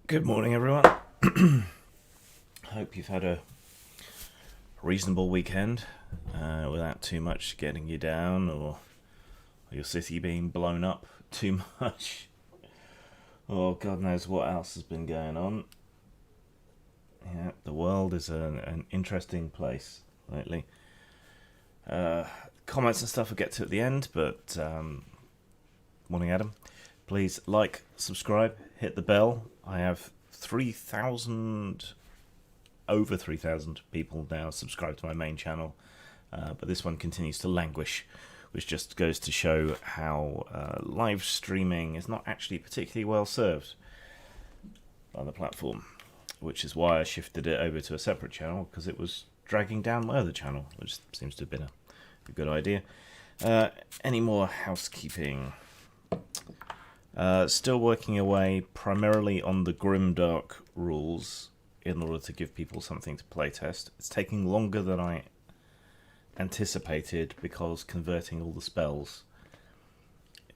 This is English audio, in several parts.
Good morning, everyone. Hope you've had a reasonable weekend without too much getting you down or your city being blown up too much. Or God knows what else has been going on. Yeah, the world is an interesting place lately. Comments and stuff I'll get to at the end, but morning, Adam. Please like, subscribe, hit the bell. I have over 3,000 people now subscribed to my main channel, but this one continues to languish, which just goes to show how live streaming is not actually particularly well served by the platform, which is why I shifted it over to a separate channel, because it was dragging down my other channel, which seems to have been a good idea. Any more housekeeping? Still working away primarily on the Grimdark rules in order to give people something to playtest. It's taking longer than I anticipated because converting all the spells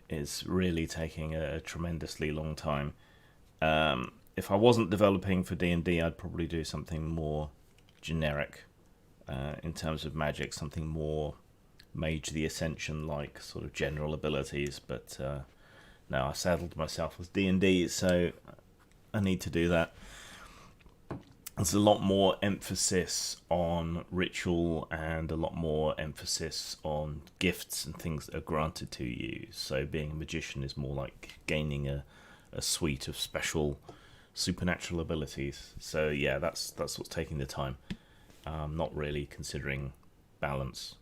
is really taking a tremendously long time. If I wasn't developing for D&D, I'd probably do something more generic in terms of magic, something more Mage the Ascension like sort of general abilities, but no, I saddled myself with D&D, so I need to do that. There's a lot more emphasis on ritual and a lot more emphasis on gifts and things that are granted to you. So being a magician is more like gaining a suite of special supernatural abilities. So yeah, that's what's taking the time. Not really considering balance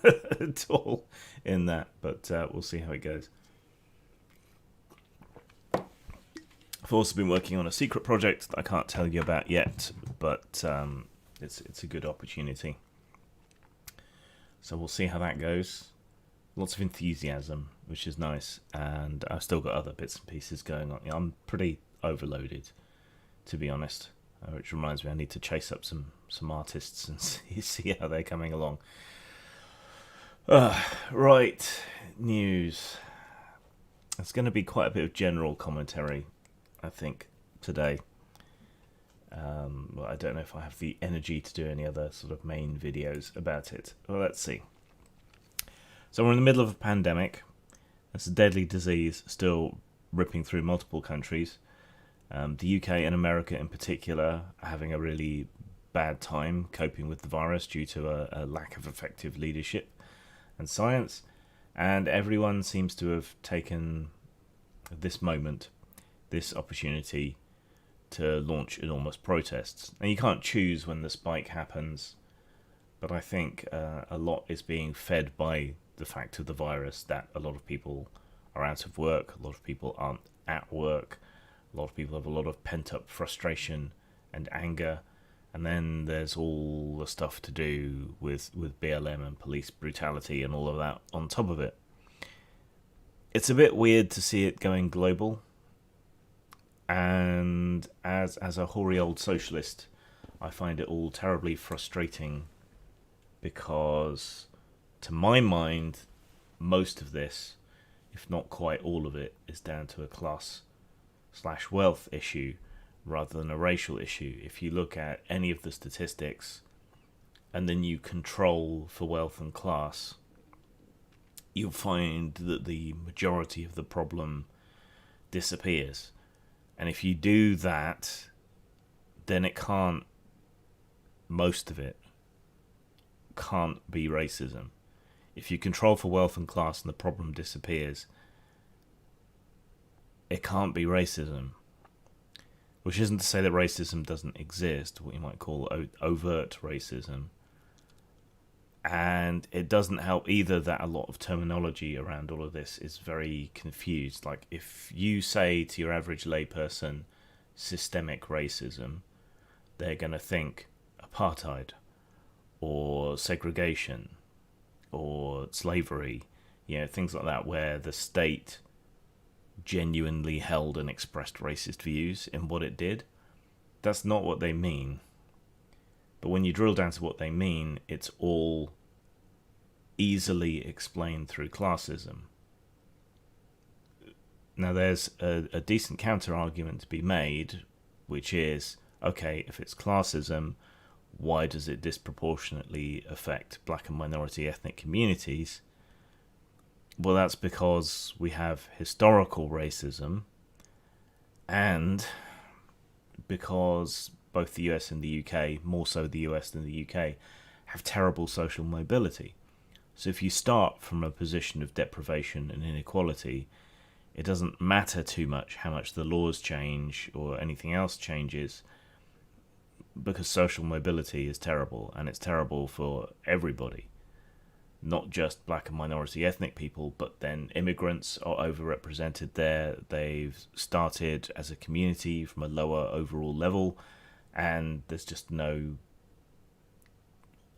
at all in that, but we'll see how it goes. I've also been working on a secret project that I can't tell you about yet, but it's a good opportunity. So we'll see how that goes. Lots of enthusiasm, which is nice, and I've still got other bits and pieces going on. I'm pretty overloaded, to be honest, which reminds me I need to chase up some artists and see how they're coming along. Right, news. It's going to be quite a bit of general commentary, I think, today. Well, I don't know if I have the energy to do any other sort of main videos about it. Well, let's see. So we're in the middle of a pandemic. It's a deadly disease still ripping through multiple countries. The UK and America in particular are having a really bad time coping with the virus due to a lack of effective leadership and science. And everyone seems to have taken this moment, this opportunity, to launch enormous protests. And you can't choose when the spike happens, but I think a lot is being fed by the fact of the virus, that a lot of people are out of work, a lot of people aren't at work, a lot of people have a lot of pent-up frustration and anger, and then there's all the stuff to do with BLM and police brutality and all of that on top of it. It's a bit weird to see it going global. And as a hoary old socialist, I find it all terribly frustrating because, to my mind, most of this, if not quite all of it, is down to a class/wealth issue rather than a racial issue. If you look at any of the statistics and then you control for wealth and class, you'll find that the majority of the problem disappears. And if you do that, then most of it can't be racism. If you control for wealth and class and the problem disappears, it can't be racism. Which isn't to say that racism doesn't exist, what you might call overt racism. And it doesn't help either that a lot of terminology around all of this is very confused. Like, if you say to your average layperson systemic racism, they're going to think apartheid or segregation or slavery, things like that, where the state genuinely held and expressed racist views in what it did. That's not what they mean. But when you drill down to what they mean, it's all easily explained through classism. Now, there's a decent counter-argument to be made, which is, okay, if it's classism, why does it disproportionately affect black and minority ethnic communities? Well, that's because we have historical racism, and because both the US and the UK, more so the US than the UK, have terrible social mobility. So if you start from a position of deprivation and inequality, it doesn't matter too much how much the laws change or anything else changes, because social mobility is terrible, and it's terrible for everybody. Not just black and minority ethnic people, but then immigrants are overrepresented there. They've started as a community from a lower overall level, and there's just no,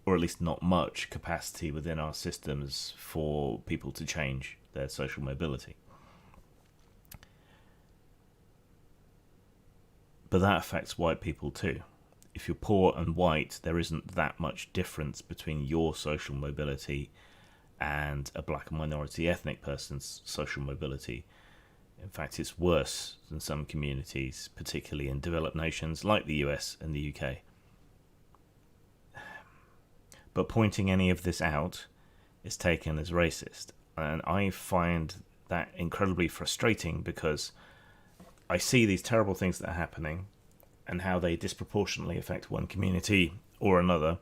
or at least not much, capacity within our systems for people to change their social mobility. But that affects white people too. If you're poor and white, there isn't that much difference between your social mobility and a black and minority ethnic person's social mobility. In fact, it's worse than some communities, particularly in developed nations like the US and the UK. But pointing any of this out is taken as racist. And I find that incredibly frustrating, because I see these terrible things that are happening and how they disproportionately affect one community or another,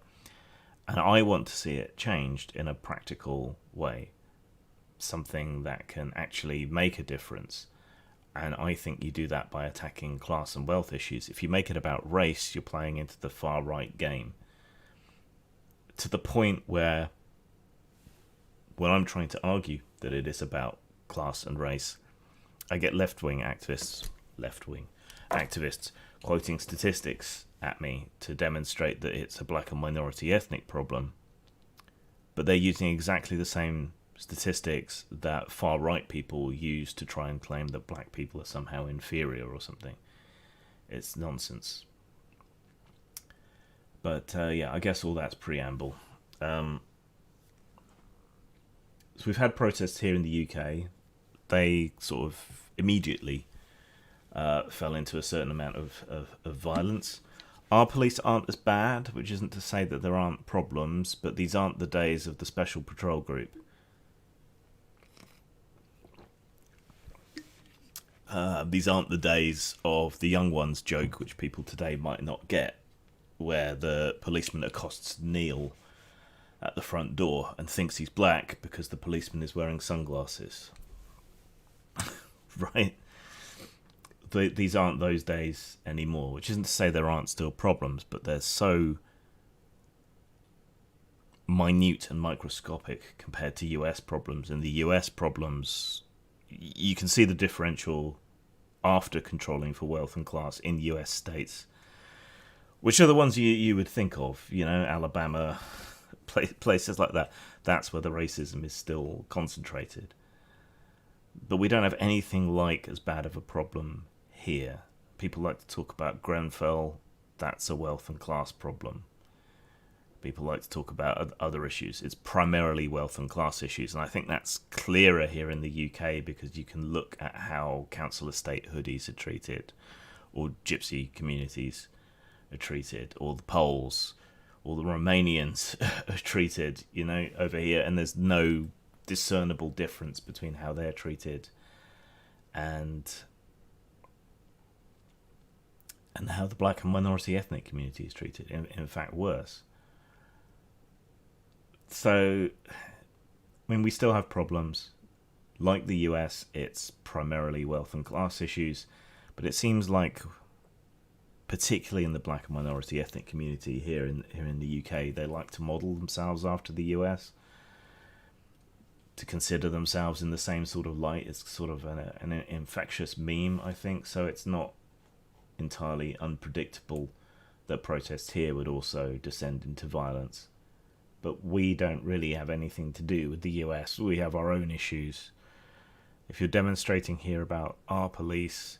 and I want to see it changed in a practical way, something that can actually make a difference. And I think you do that by attacking class and wealth issues. If you make it about race, you're playing into the far right game, to the point where, when I'm trying to argue that it is about class and race, I get left-wing activists quoting statistics at me to demonstrate that it's a black and minority ethnic problem. But they're using exactly the same statistics that far-right people use to try and claim that black people are somehow inferior or something. It's nonsense. But I guess all that's preamble. So we've had protests here in the UK. They sort of immediately fell into a certain amount of violence. Our police aren't as bad, which isn't to say that there aren't problems, but these aren't the days of the Special Patrol Group. These aren't the days of the young ones joke, which people today might not get, where the policeman accosts Neil at the front door and thinks he's black because the policeman is wearing sunglasses. Right? These aren't those days anymore, which isn't to say there aren't still problems, but they're so minute and microscopic compared to US problems. And the US problems, you can see the differential after controlling for wealth and class in US states, which are the ones you would think of, Alabama, places like that. That's where the racism is still concentrated. But we don't have anything like as bad of a problem here. People like to talk about Grenfell. That's a wealth and class problem. People like to talk about other issues. It's primarily wealth and class issues, and I think that's clearer here in the UK, because you can look at how council estate hoodies are treated, or gypsy communities are treated, or the Poles, or the Romanians are treated, over here, and there's no discernible difference between how they're treated and how the black and minority ethnic community is treated. In fact, worse. So, we still have problems. Like the US, it's primarily wealth and class issues, but it seems like, particularly in the black and minority ethnic community here in the UK, they like to model themselves after the US, to consider themselves in the same sort of light. It's sort of an infectious meme, I think, so it's not entirely unpredictable that protests here would also descend into violence. But we don't really have anything to do with the US. We have our own issues. If you're demonstrating here about our police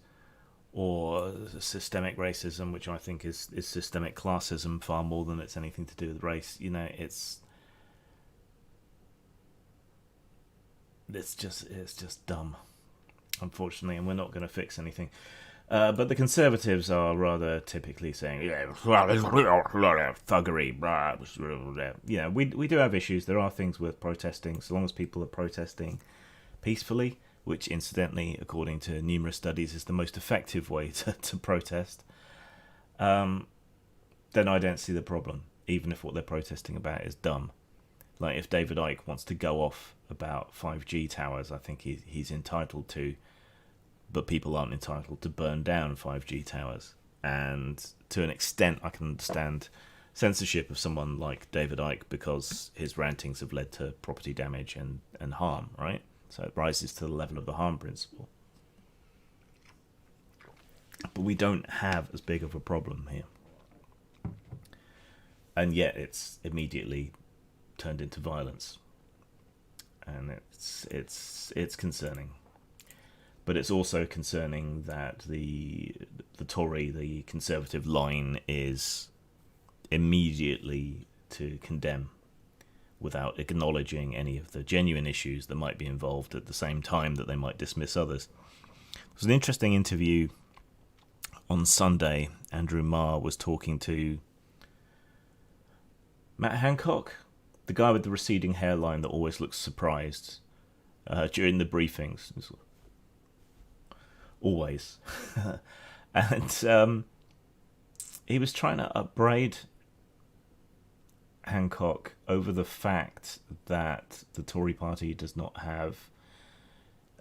or systemic racism, which I think is systemic classism far more than it's anything to do with race, it's just dumb, unfortunately, and we're not going to fix anything. But the Conservatives are rather typically saying, thuggery, blah. We do have issues. There are things worth protesting, so long as people are protesting peacefully, which incidentally, according to numerous studies, is the most effective way to protest, then I don't see the problem, even if what they're protesting about is dumb. Like, if David Icke wants to go off about 5G towers, I think he's entitled to, but people aren't entitled to burn down 5G towers. And to an extent, I can understand censorship of someone like David Icke, because his rantings have led to property damage and harm, right? So it rises to the level of the harm principle. But we don't have as big of a problem here. And yet it's immediately turned into violence. And it's concerning. But it's also concerning that the Tory, the Conservative line is immediately to condemn without acknowledging any of the genuine issues that might be involved, at the same time that they might dismiss others. It was an interesting interview on Sunday. Andrew Marr was talking to Matt Hancock, the guy with the receding hairline that always looks surprised during the briefings. Always. And he was trying to upbraid Hancock over the fact that the Tory party does not have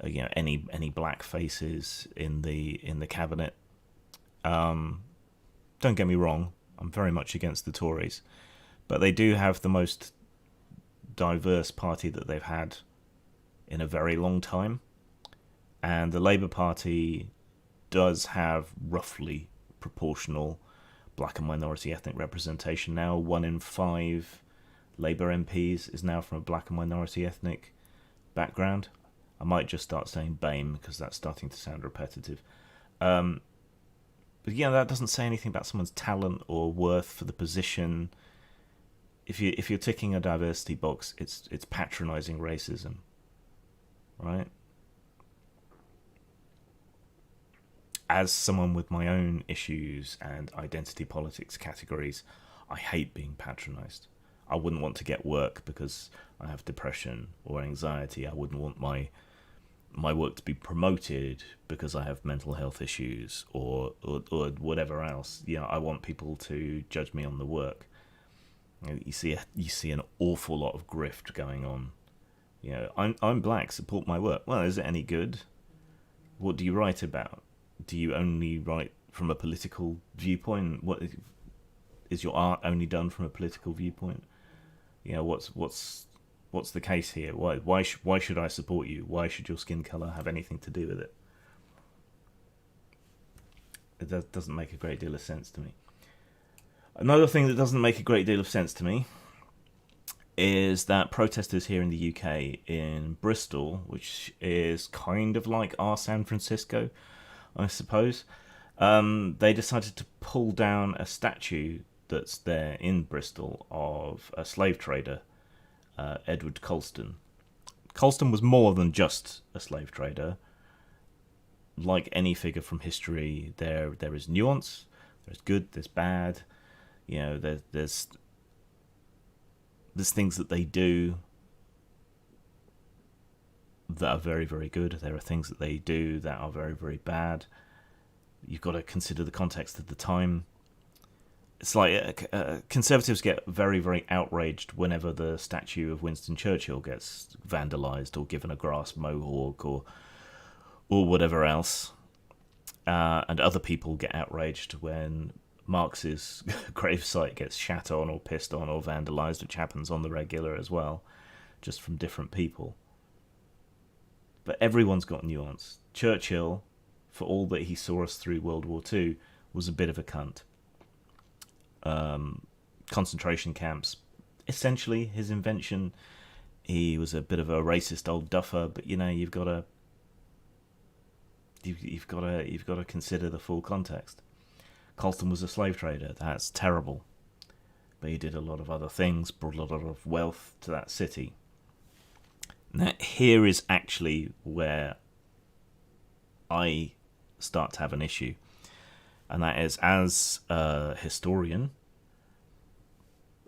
any black faces in the cabinet. Don't get me wrong, I'm very much against the Tories, but they do have the most diverse party that they've had in a very long time. And the Labour Party does have roughly proportional black and minority ethnic representation now. 1 in 5 Labour MPs is now from a black and minority ethnic background. I might just start saying BAME because that's starting to sound repetitive. But that doesn't say anything about someone's talent or worth for the position. If you're ticking a diversity box, it's patronising racism, right? As someone with my own issues and identity politics categories, I hate being patronised. I wouldn't want to get work because I have depression or anxiety. I wouldn't want my work to be promoted because I have mental health issues or whatever else. I want people to judge me on the work. You see an awful lot of grift going on. I'm black, support my work. Well, is it any good? What do you write about? Do you only write from a political viewpoint? What is your art only done from a political viewpoint? What's the case here? Why should I support you? Why should your skin color have anything to do with it? It doesn't make a great deal of sense to me. Another thing that doesn't make a great deal of sense to me is that protesters here in the UK, in Bristol, which is kind of like our San Francisco, I suppose, they decided to pull down a statue that's there in Bristol of a slave trader, Edward Colston. Colston was more than just a slave trader. Like any figure from history, there is nuance. There's good, there's bad. There's things that they do that are very, very good. There are things that they do that are very, very bad. You've got to consider the context of the time. it's like conservatives get very, very outraged whenever the statue of Winston Churchill gets vandalised or given a grass mohawk or whatever else. And other people get outraged when Marx's gravesite gets shat on or pissed on or vandalised, which happens on the regular as well, just from different people. But everyone's got nuance. Churchill, for all that he saw us through World War II, was a bit of a cunt. Concentration camps, essentially his invention. He was a bit of a racist old duffer, but you've got to consider the full context. Colston was a slave trader. That's terrible, but he did a lot of other things, brought a lot of wealth to that city. Now, here is actually where I start to have an issue, and that is, as a historian,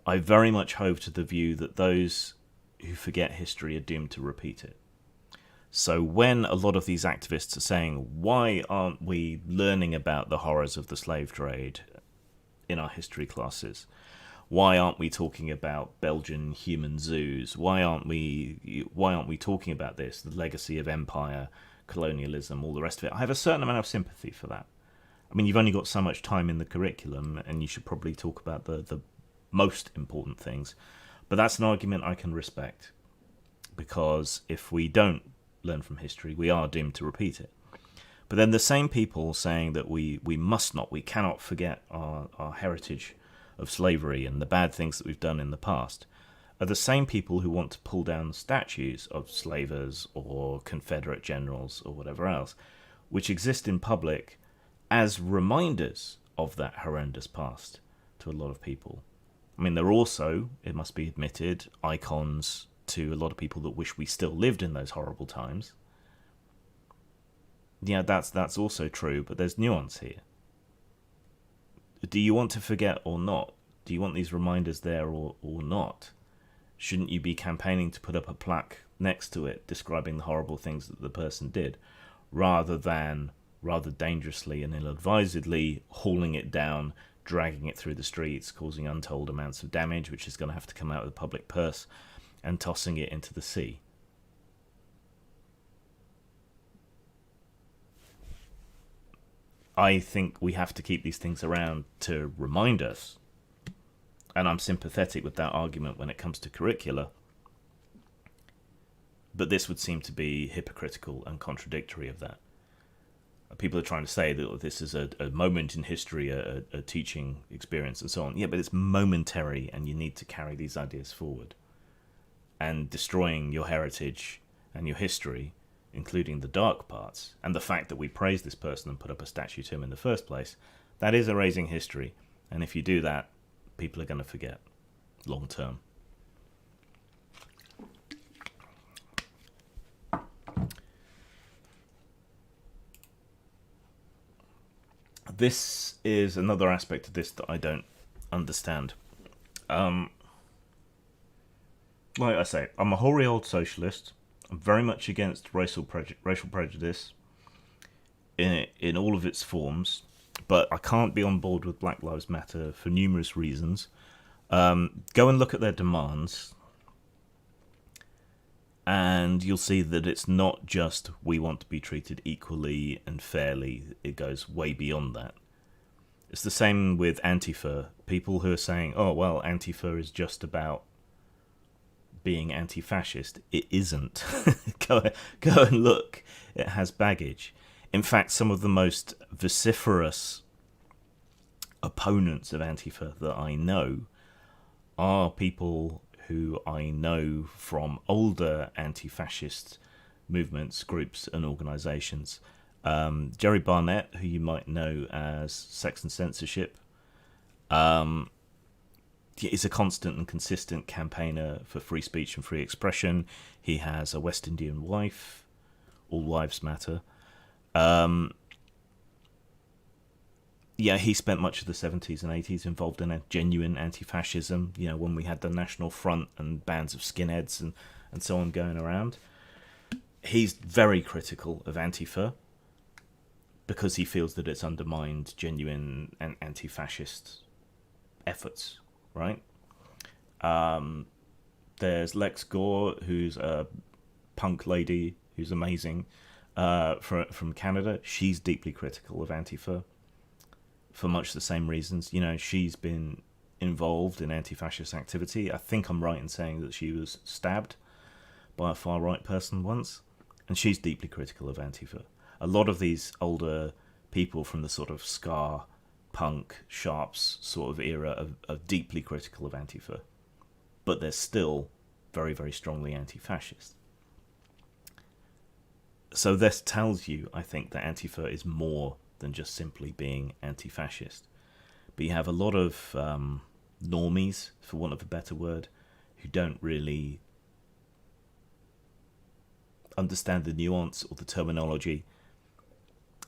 I very much hold to the view that those who forget history are doomed to repeat it. So when a lot of these activists are saying, why aren't we learning about the horrors of the slave trade in our history classes? Why aren't we talking about Belgian human zoos? Why aren't we talking about this, the legacy of empire, colonialism, all the rest of it? I have a certain amount of sympathy for that. I mean, you've only got so much time in the curriculum, and you should probably talk about the most important things. But that's an argument I can respect, because if we don't learn from history, we are doomed to repeat it. But then the same people saying that we cannot forget our heritage of slavery and the bad things that we've done in the past are the same people who want to pull down statues of slavers or Confederate generals or whatever else, which exist in public as reminders of that horrendous past to a lot of people. I mean, they're also, it must be admitted, icons to a lot of people that wish we still lived in those horrible times. Yeah, that's also true, but there's nuance here. Do you want to forget or not? Do you want these reminders there or not? Shouldn't you be campaigning to put up a plaque next to it describing the horrible things that the person did, rather dangerously and ill-advisedly hauling it down, dragging it through the streets, causing untold amounts of damage, which is going to have to come out of the public purse, and tossing it into the sea? I think we have to keep these things around to remind us, and I'm sympathetic with that argument when it comes to curricula, but this would seem to be hypocritical and contradictory of that. People are trying to say that this is a moment in history, a teaching experience and so on. Yeah, but it's momentary, and you need to carry these ideas forward. And destroying your heritage and your history, including the dark parts, and the fact that we praise this person and put up a statue to him in the first place, that is erasing history. And if you do that, people are going to forget long term. This is another aspect of this that I don't understand. Like I say, I'm a hoary old socialist. I'm very much against racial prejudice in all of its forms, but I can't be on board with Black Lives Matter for numerous reasons. Go and look at their demands, and you'll see that it's not just we want to be treated equally and fairly. It goes way beyond that. It's the same with Antifa. People who are saying, oh, well, Antifa is just about being anti-fascist. It isn't. Go and look. It has baggage. In fact, some of the most vociferous opponents of Antifa that I know are people who I know from older anti-fascist movements, groups and organisations. Jerry Barnett, who you might know as Sex and Censorship, is a constant and consistent campaigner for free speech and free expression. He has a West Indian wife. All lives matter. He spent much of the 70s and 80s involved in a genuine anti-fascism, when we had the National Front and bands of skinheads and so on going around. He's very critical of Antifa because he feels that it's undermined genuine and anti-fascist efforts, right? There's Lex Gore, who's a punk lady who's amazing, from Canada. She's deeply critical of Antifa for much the same reasons. You know, she's been involved in anti-fascist activity. I think I'm right in saying that she was stabbed by a far-right person once, and she's deeply critical of Antifa. A lot of these older people from the sort of ska, punk, sharps sort of era are deeply critical of Antifa, but they're still very, very strongly anti-fascist. So this tells you, I think, that Antifa is more than just simply being anti-fascist. But you have a lot of normies, for want of a better word, who don't really understand the nuance or the terminology.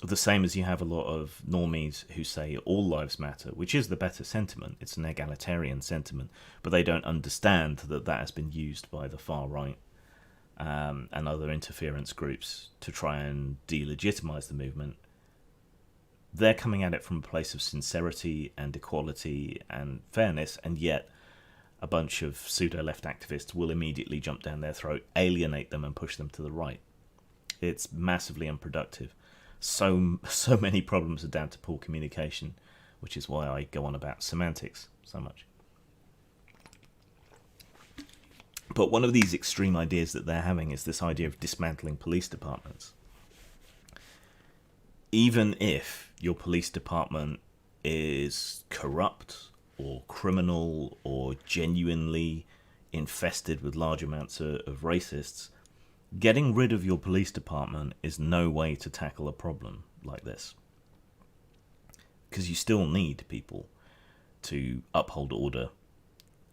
The same as you have a lot of normies who say all lives matter, which is the better sentiment. It's an egalitarian sentiment, but they don't understand that that has been used by the far right and other interference groups to try and delegitimize the movement. They're coming at it from a place of sincerity and equality and fairness, and yet a bunch of pseudo-left activists will immediately jump down their throat, alienate them, and push them to the right. It's massively unproductive. So many problems are down to poor communication, which is why I go on about semantics so much. But one of these extreme ideas that they're having is this idea of dismantling police departments. Even if your police department is corrupt or criminal or genuinely infested with large amounts of racists, getting rid of your police department is no way to tackle a problem like this. Because you still need people to uphold order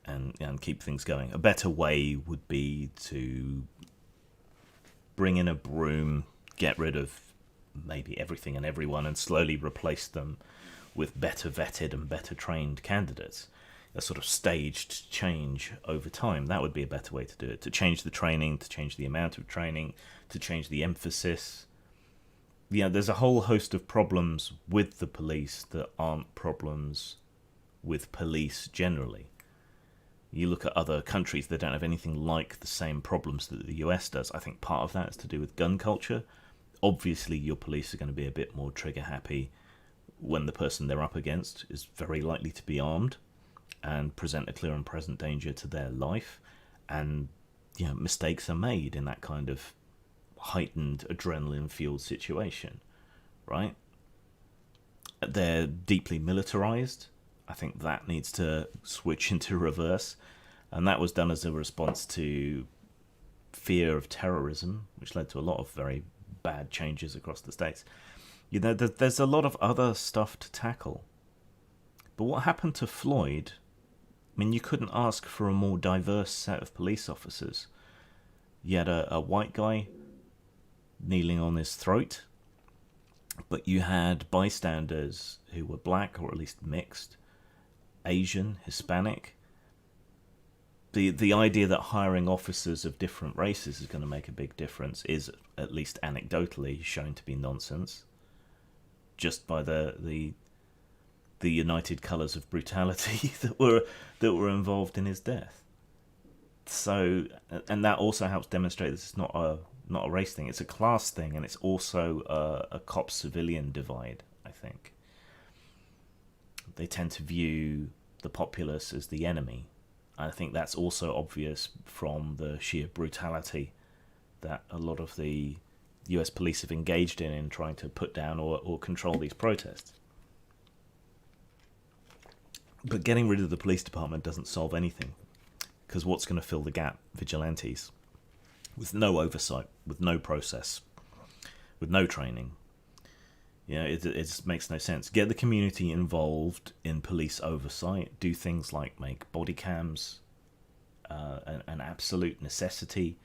and keep things going. A better way would be to bring in a broom, get rid of maybe everything and everyone, and slowly replace them with better vetted and better trained candidates. A sort of staged change over time. That would be a better way to do it. To change the training, to change the amount of training, to change the emphasis. Yeah, there's a whole host of problems with the police that aren't problems with police generally. You look at other countries that don't have anything like the same problems that the US does. I think part of that is to do with gun culture. Obviously, your police are going to be a bit more trigger happy when the person they're up against is very likely to be armed and present a clear and present danger to their life. And, you know, mistakes are made in that kind of heightened adrenaline-fueled situation, right? They're deeply militarized. I think that needs to switch into reverse. And that was done as a response to fear of terrorism, which led to a lot of very bad changes across the states. You know, there's a lot of other stuff to tackle. But what happened to Floyd, I mean, you couldn't ask for a more diverse set of police officers. You had a white guy kneeling on his throat, but you had bystanders who were black, or at least mixed, Asian, Hispanic. The idea that hiring officers of different races is going to make a big difference is, at least anecdotally, shown to be nonsense. Just by the united colours of brutality that were involved in his death. So, and that also helps demonstrate this is not a race thing; it's a class thing, and it's also a cop-civilian divide. I think they tend to view the populace as the enemy. I think that's also obvious from the sheer brutality that a lot of the US police have engaged in trying to put down or control these protests. But getting rid of the police department doesn't solve anything, because what's going to fill the gap? Vigilantes. With no oversight, with no process, with no training. You know, it just makes no sense. Get the community involved in police oversight. Do things like make body cams an absolute necessity.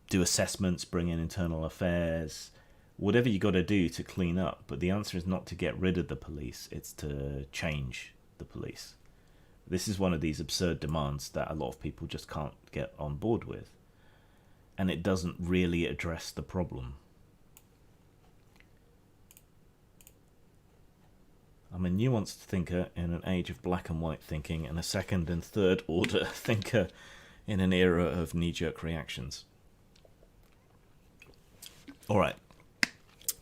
Do assessments, bring in internal affairs. Whatever you got to do to clean up. But the answer is not to get rid of the police. It's to change the police. This is one of these absurd demands that a lot of people just can't get on board with. And it doesn't really address the problem. I'm a nuanced thinker in an age of black and white thinking, and a second and third order thinker in an era of knee-jerk reactions. Alright,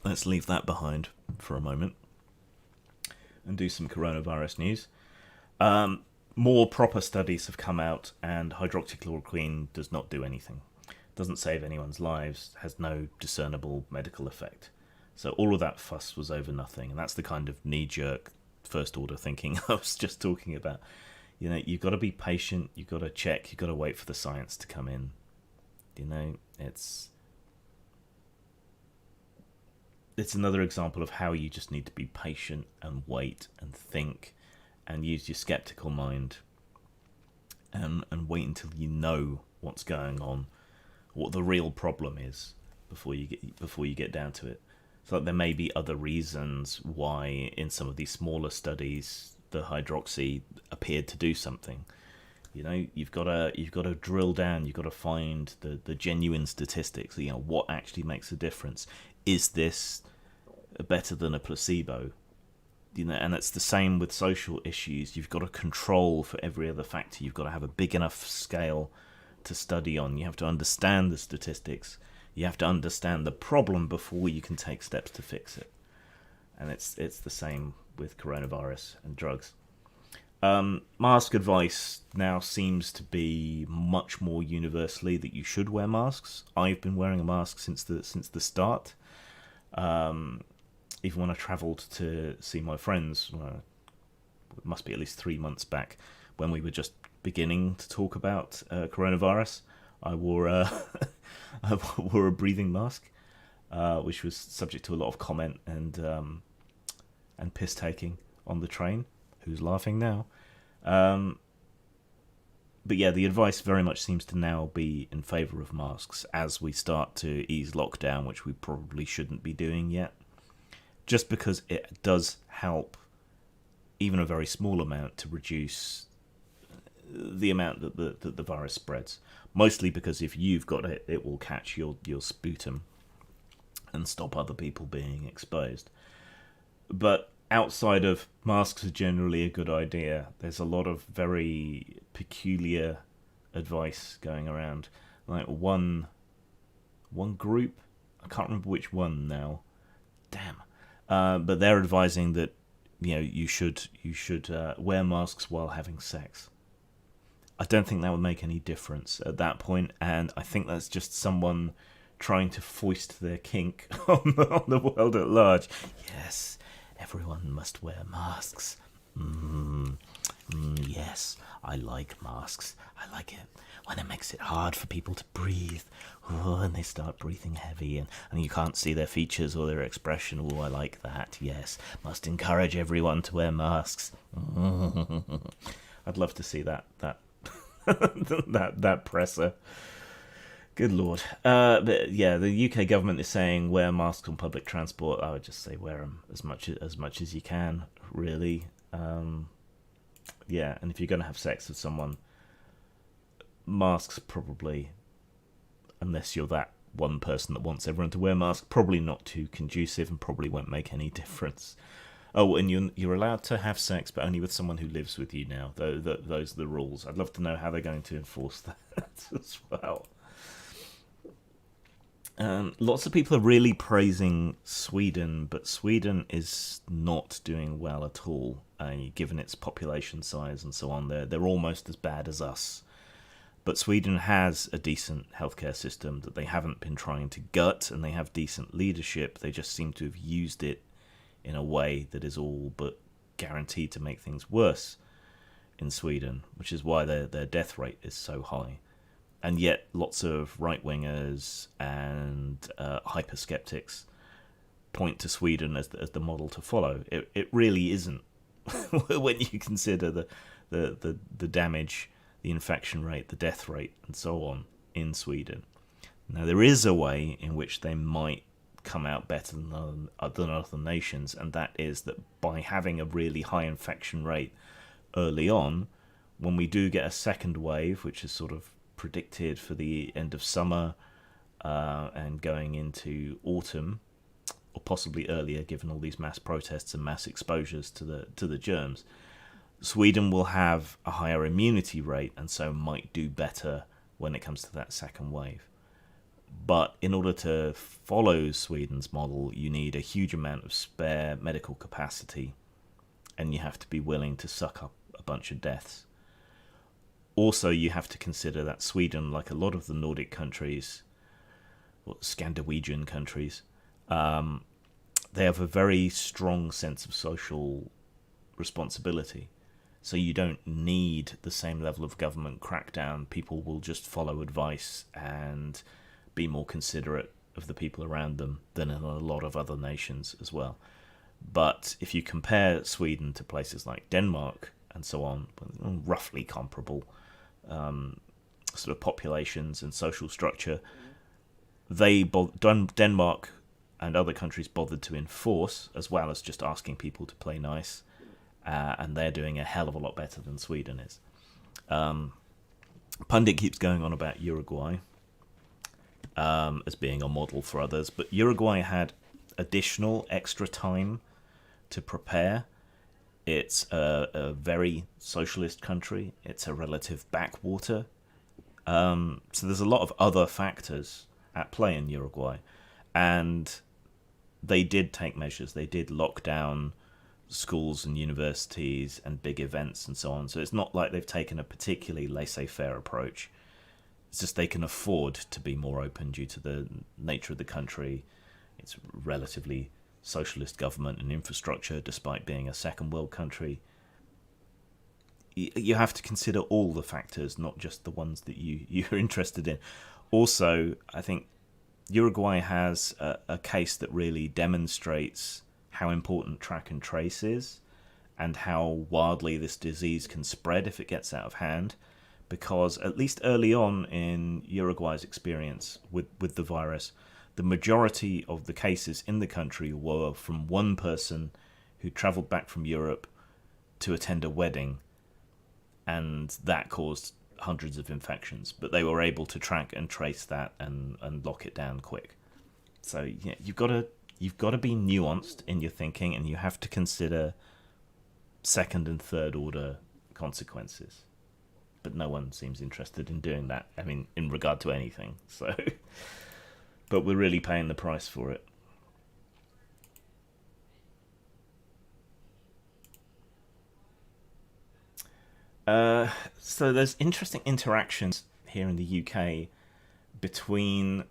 let's leave that behind for a moment and do some coronavirus news. More proper studies have come out, and hydroxychloroquine does not do anything. Doesn't save anyone's lives, has no discernible medical effect. So all of that fuss was over nothing, and that's the kind of knee-jerk first-order thinking I was just talking about. You know, you've got to be patient, you've got to check, you've got to wait for the science to come in. You know, it's another example of how you just need to be patient and wait and think and use your skeptical mind and wait until you know what's going on, what the real problem is before you get down to it. So there may be other reasons why in some of these smaller studies the hydroxy appeared to do something. You know, you've got to drill down. You've got to find the genuine statistics. You know, what actually makes a difference. Is this better than a placebo? You know, and it's the same with social issues. You've got to control for every other factor. You've got to have a big enough scale to study on. You have to understand the statistics. You have to understand the problem before you can take steps to fix it. And it's the same with coronavirus and drugs. Mask advice now seems to be much more universally that you should wear masks. I've been wearing a mask since the start. Even when I travelled to see my friends, it must be at least 3 months back, when we were just beginning to talk about coronavirus, I wore a breathing mask, which was subject to a lot of comment and piss taking on the train. Who's laughing now? But yeah, the advice very much seems to now be in favour of masks as we start to ease lockdown, which we probably shouldn't be doing yet, just because it does help, even a very small amount, to reduce the amount that the virus spreads. Mostly because if you've got it, it will catch your sputum and stop other people being exposed. But outside of masks are generally a good idea, there's a lot of very peculiar advice going around. Like one group, I can't remember which one now. Damn. But they're advising that, you know, you should wear masks while having sex. I don't think that would make any difference at that point, and I think that's just someone trying to foist their kink on the world at large. Yes, everyone must wear masks. Yes, I like masks. I like it when it makes it hard for people to breathe. Oh, and they start breathing heavy, and you can't see their features or their expression. Oh, I like that. Yes, must encourage everyone to wear masks. I'd love to see that that presser. Good lord. But yeah, the UK government is saying wear masks on public transport. I would just say wear them as much as you can, really. Yeah, and if you're going to have sex with someone, masks probably, unless you're that one person that wants everyone to wear masks, probably not too conducive and probably won't make any difference. Oh, and you're allowed to have sex, but only with someone who lives with you now. Those are the rules. I'd love to know how they're going to enforce that as well. Lots of people are really praising Sweden, but Sweden is not doing well at all, given its population size and so on. They're almost as bad as us. But Sweden has a decent healthcare system that they haven't been trying to gut, and they have decent leadership. They just seem to have used it in a way that is all but guaranteed to make things worse in Sweden, which is why their death rate is so high. And yet lots of right-wingers and hyper-skeptics point to Sweden as the model to follow. It really isn't when you consider the damage, the infection rate, the death rate, and so on in Sweden. Now, there is a way in which they might come out better than other nations, and that is that by having a really high infection rate early on, when we do get a second wave, which is sort of predicted for the end of summer and going into autumn, or possibly earlier, given all these mass protests and mass exposures to the germs. Sweden will have a higher immunity rate and so might do better when it comes to that second wave. But in order to follow Sweden's model, you need a huge amount of spare medical capacity, and you have to be willing to suck up a bunch of deaths. Also, you have to consider that Sweden, like a lot of the Nordic countries, or Scandinavian countries, they have a very strong sense of social responsibility. So you don't need the same level of government crackdown. People will just follow advice and be more considerate of the people around them than in a lot of other nations as well. But if you compare Sweden to places like Denmark and so on, roughly comparable sort of populations and social structure, Denmark and other countries bothered to enforce, as well as just asking people to play nice, and they're doing a hell of a lot better than Sweden is. Pundit keeps going on about Uruguay as being a model for others, but Uruguay had additional extra time to prepare. It's a very socialist country. It's a relative backwater. So there's a lot of other factors at play in Uruguay. And they did take measures. They did lock down schools and universities and big events and so on. So it's not like they've taken a particularly laissez-faire approach. It's just they can afford to be more open due to the nature of the country. It's relatively socialist government and infrastructure, despite being a second world country. You have to consider all the factors, not just the ones that you're interested in. Also, I think Uruguay has a case that really demonstrates how important track and trace is and how wildly this disease can spread if it gets out of hand. Because at least early on in Uruguay's experience with the virus, the majority of the cases in the country were from one person who travelled back from Europe to attend a wedding, and that caused hundreds of infections. But they were able to track and trace that and lock it down quick. So yeah, you've got to be nuanced in your thinking, and you have to consider second and third order consequences. But no one seems interested in doing that. I mean, in regard to anything. So, but we're really paying the price for it. So there's interesting interactions here in the UK between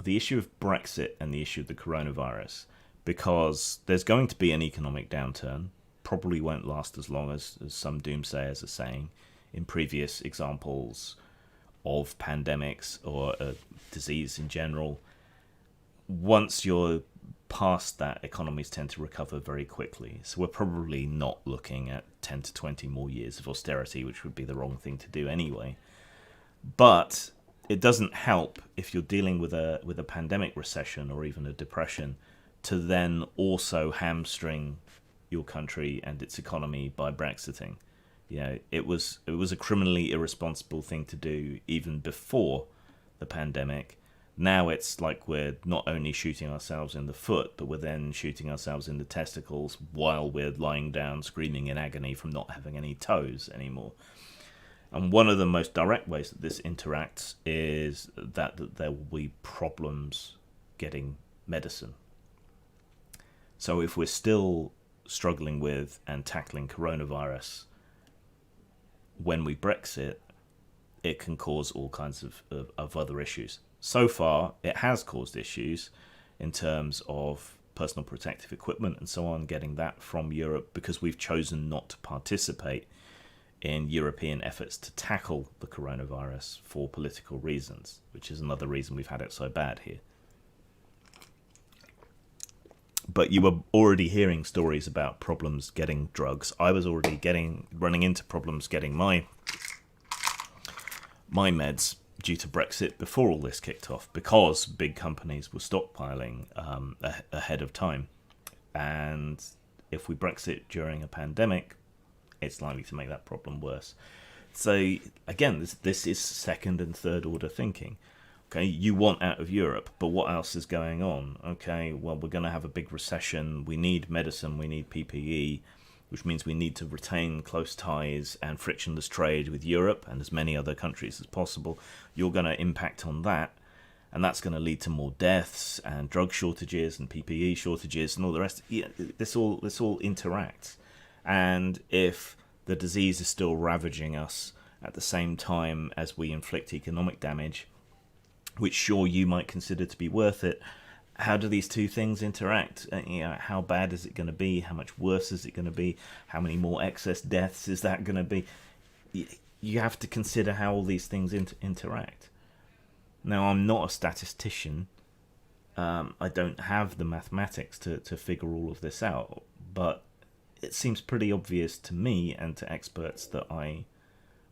the issue of Brexit and the issue of the coronavirus, because there's going to be an economic downturn. Probably won't last as long as some doomsayers are saying in previous examples of pandemics or disease in general. Once you're past that, economies tend to recover very quickly. So we're probably not looking at 10 to 20 more years of austerity, which would be the wrong thing to do anyway. But it doesn't help if you're dealing with a pandemic recession or even a depression to then also hamstring your country and its economy by Brexiting. You know, it was a criminally irresponsible thing to do even before the pandemic. Now it's like we're not only shooting ourselves in the foot, but we're then shooting ourselves in the testicles while we're lying down screaming in agony from not having any toes anymore. And one of the most direct ways that this interacts is that there will be problems getting medicine. So if we're still struggling with and tackling coronavirus when we Brexit, it can cause all kinds of other issues. So far, it has caused issues in terms of personal protective equipment and so on, getting that from Europe, because we've chosen not to participate in European efforts to tackle the coronavirus for political reasons, which is another reason we've had it so bad here. But you were already hearing stories about problems getting drugs. I was already running into problems getting my meds due to Brexit before all this kicked off, because big companies were stockpiling ahead of time. And if we Brexit during a pandemic, it's likely to make that problem worse. So again, this is second and third order thinking. Okay, you want out of Europe, but what else is going on? Okay, well, we're going to have a big recession. We need medicine. We need PPE, which means we need to retain close ties and frictionless trade with Europe and as many other countries as possible. You're going to impact on that, and that's going to lead to more deaths and drug shortages and PPE shortages and all the rest. Yeah, this all interacts. And if the disease is still ravaging us at the same time as we inflict economic damage, which sure you might consider to be worth it, how do these two things interact? How bad is it going to be? How much worse is it going to be? How many more excess deaths is that going to be? You have to consider how all these things interact. Now, I'm not a statistician. I don't have the mathematics to figure all of this out, but it seems pretty obvious to me and to experts that I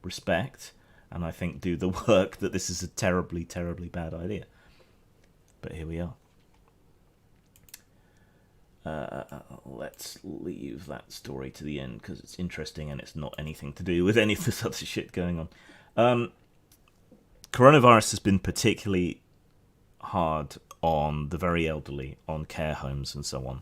respect and I think do the work that this is a terribly, terribly bad idea. But here we are. Let's leave that story to the end because it's interesting and it's not anything to do with any of this other shit going on. Coronavirus has been particularly hard on the very elderly, on care homes and so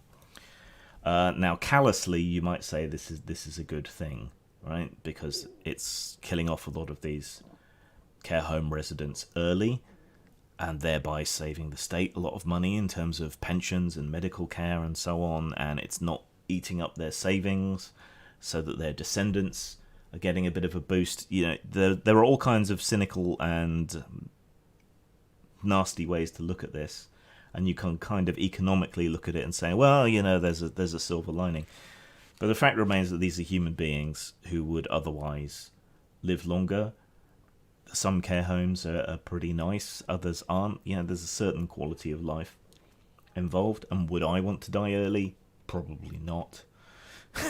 on. Now, callously, you might say this is a good thing, right? Because it's killing off a lot of these care home residents early and thereby saving the state a lot of money in terms of pensions and medical care and so on, and it's not eating up their savings so that their descendants are getting a bit of a boost. There are all kinds of cynical and nasty ways to look at this, and you can kind of economically look at it and say, well, there's a silver lining. But the fact remains that these are human beings who would otherwise live longer. Some care homes are pretty nice, others aren't. There's a certain quality of life involved. And would I want to die early? Probably not.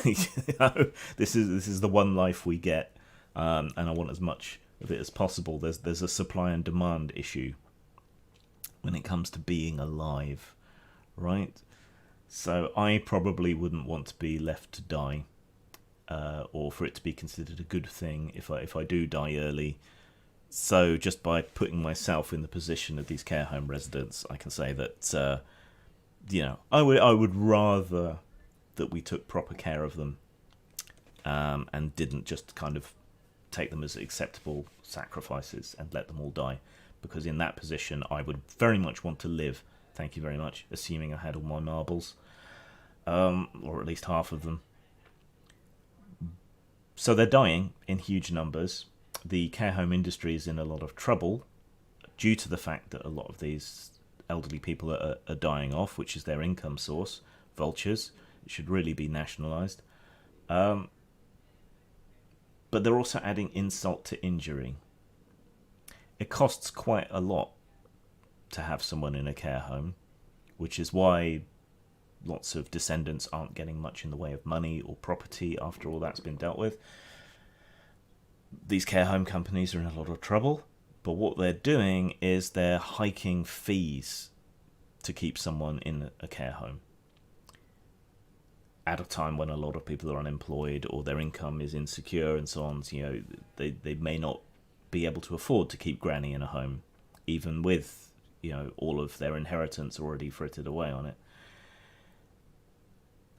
This is the one life we get, and I want as much of it as possible. There's a supply and demand issue when it comes to being alive, right? So I probably wouldn't want to be left to die, or for it to be considered a good thing if I do die early. So just by putting myself in the position of these care home residents, I can say that I would rather that we took proper care of them, and didn't just kind of take them as acceptable sacrifices and let them all die. Because in that position, I would very much want to live. Thank you very much, assuming I had all my marbles, or at least half of them. So they're dying in huge numbers. The care home industry is in a lot of trouble due to the fact that a lot of these elderly people are dying off, which is their income source. Vultures. It should really be nationalised. But they're also adding insult to injury. It costs quite a lot to have someone in a care home, which is why lots of descendants aren't getting much in the way of money or property after all that's been dealt with. These care home companies are in a lot of trouble, but what they're doing is they're hiking fees to keep someone in a care home at a time when a lot of people are unemployed or their income is insecure and so on. So, they may not be able to afford to keep granny in a home, even with all of their inheritance already frittered away on it.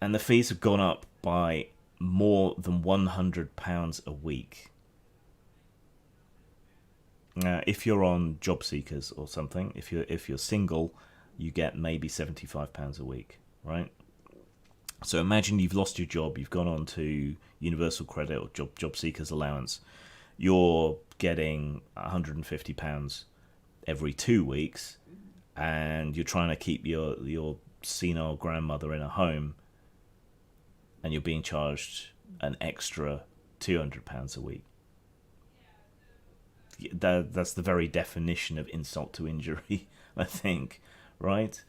And the fees have gone up by more than £100 a week. If you're on job seekers or something, if you're single, you get maybe £75 a week, right? So imagine you've lost your job, you've gone on to Universal Credit or job seekers allowance. You're getting £150 every 2 weeks, and you're trying to keep your senile grandmother in a home, and you're being charged an extra £200 a week. That's the very definition of insult to injury, I think, right?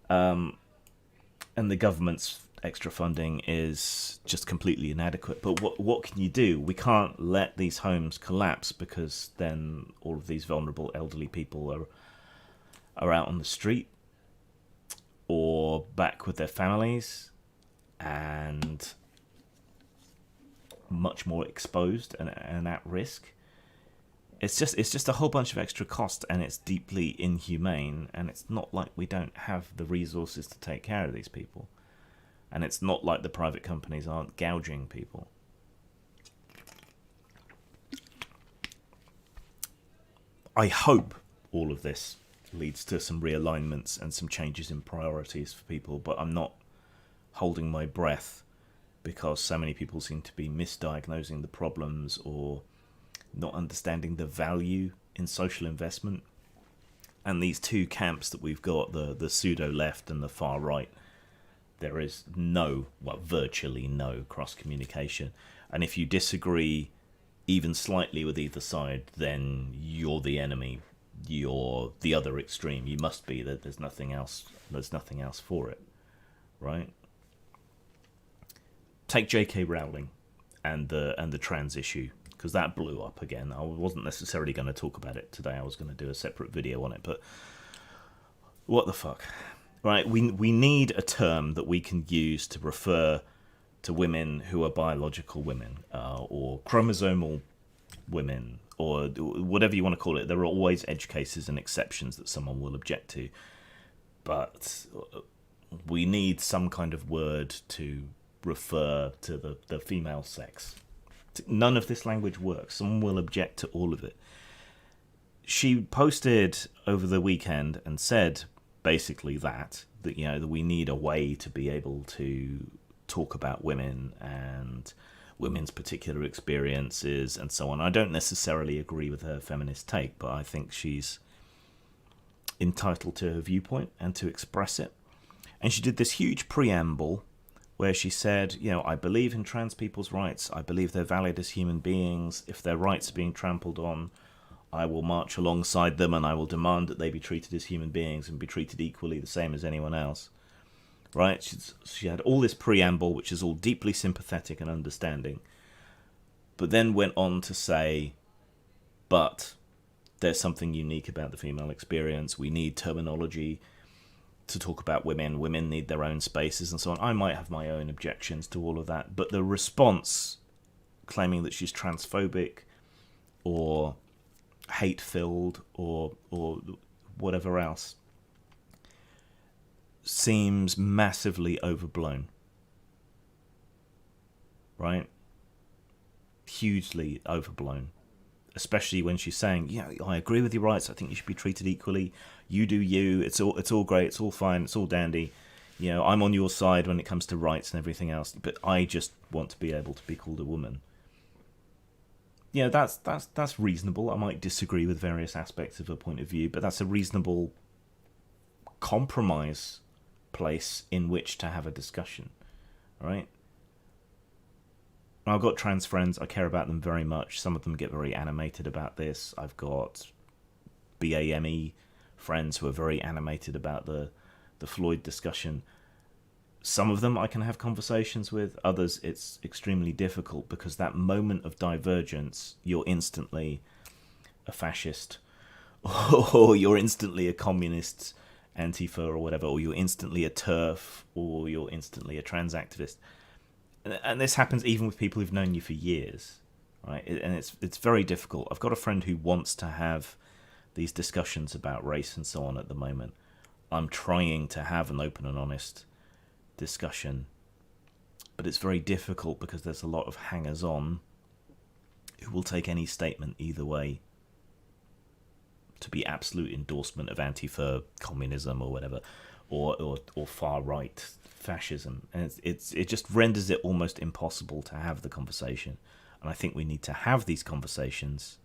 And the government's extra funding is just completely inadequate. But what can you do? We can't let these homes collapse, because then all of these vulnerable elderly people are out on the street or back with their families and much more exposed and at risk. It's just a whole bunch of extra cost, and it's deeply inhumane, and it's not like we don't have the resources to take care of these people. And it's not like the private companies aren't gouging people. I hope all of this leads to some realignments and some changes in priorities for people, but I'm not holding my breath because so many people seem to be misdiagnosing the problems or not understanding the value in social investment. And these two camps that we've got, the pseudo left and the far right, there is virtually no cross communication. And if you disagree even slightly with either side, then you're the enemy. You're the other extreme. You must be. That there's nothing else. There's nothing else for it, right? Take J.K. Rowling and the trans issue, because that blew up again. I wasn't necessarily going to talk about it today. I was going to do a separate video on it, but what the fuck, right? We need a term that we can use to refer to women who are biological women, or chromosomal women, or whatever you want to call it. There are always edge cases and exceptions that someone will object to, but we need some kind of word to refer to the female sex. None of this language works. Someone will object to all of it. She posted over the weekend and said basically that we need a way to be able to talk about women and women's particular experiences and so on. I don't necessarily agree with her feminist take, but I think she's entitled to her viewpoint and to express it. And she did this huge preamble where she said, I believe in trans people's rights. I believe they're valid as human beings. If their rights are being trampled on, I will march alongside them and I will demand that they be treated as human beings and be treated equally the same as anyone else. Right? She had all this preamble, which is all deeply sympathetic and understanding, but then went on to say, but there's something unique about the female experience. We need terminology to talk about women. Women need their own spaces and so on. I might have my own objections to all of that, but the response claiming that she's transphobic or hate-filled or whatever else seems massively overblown, right? Hugely overblown, especially when she's saying, I agree with your rights. I think you should be treated equally. You do you. It's all great. It's all fine. It's all dandy. I'm on your side when it comes to rights and everything else. But I just want to be able to be called a woman. That's reasonable. I might disagree with various aspects of her point of view, but that's a reasonable compromise place in which to have a discussion, right? I've got trans friends. I care about them very much. Some of them get very animated about this. I've got BAME friends who are very animated about the Floyd discussion. Some of them I can have conversations with. Others it's extremely difficult, because that moment of divergence, you're instantly a fascist, or you're instantly a communist, Antifa or whatever, or you're instantly a TERF, or you're instantly a trans activist. And this happens even with people who've known you for years, right? And it's very difficult. I've got a friend who wants to have these discussions about race and so on at the moment. I'm trying to have an open and honest discussion, but it's very difficult because there's a lot of hangers-on who will take any statement either way to be absolute endorsement of Antifa communism or whatever, or far-right fascism, and it just renders it almost impossible to have the conversation. And I think we need to have these conversations,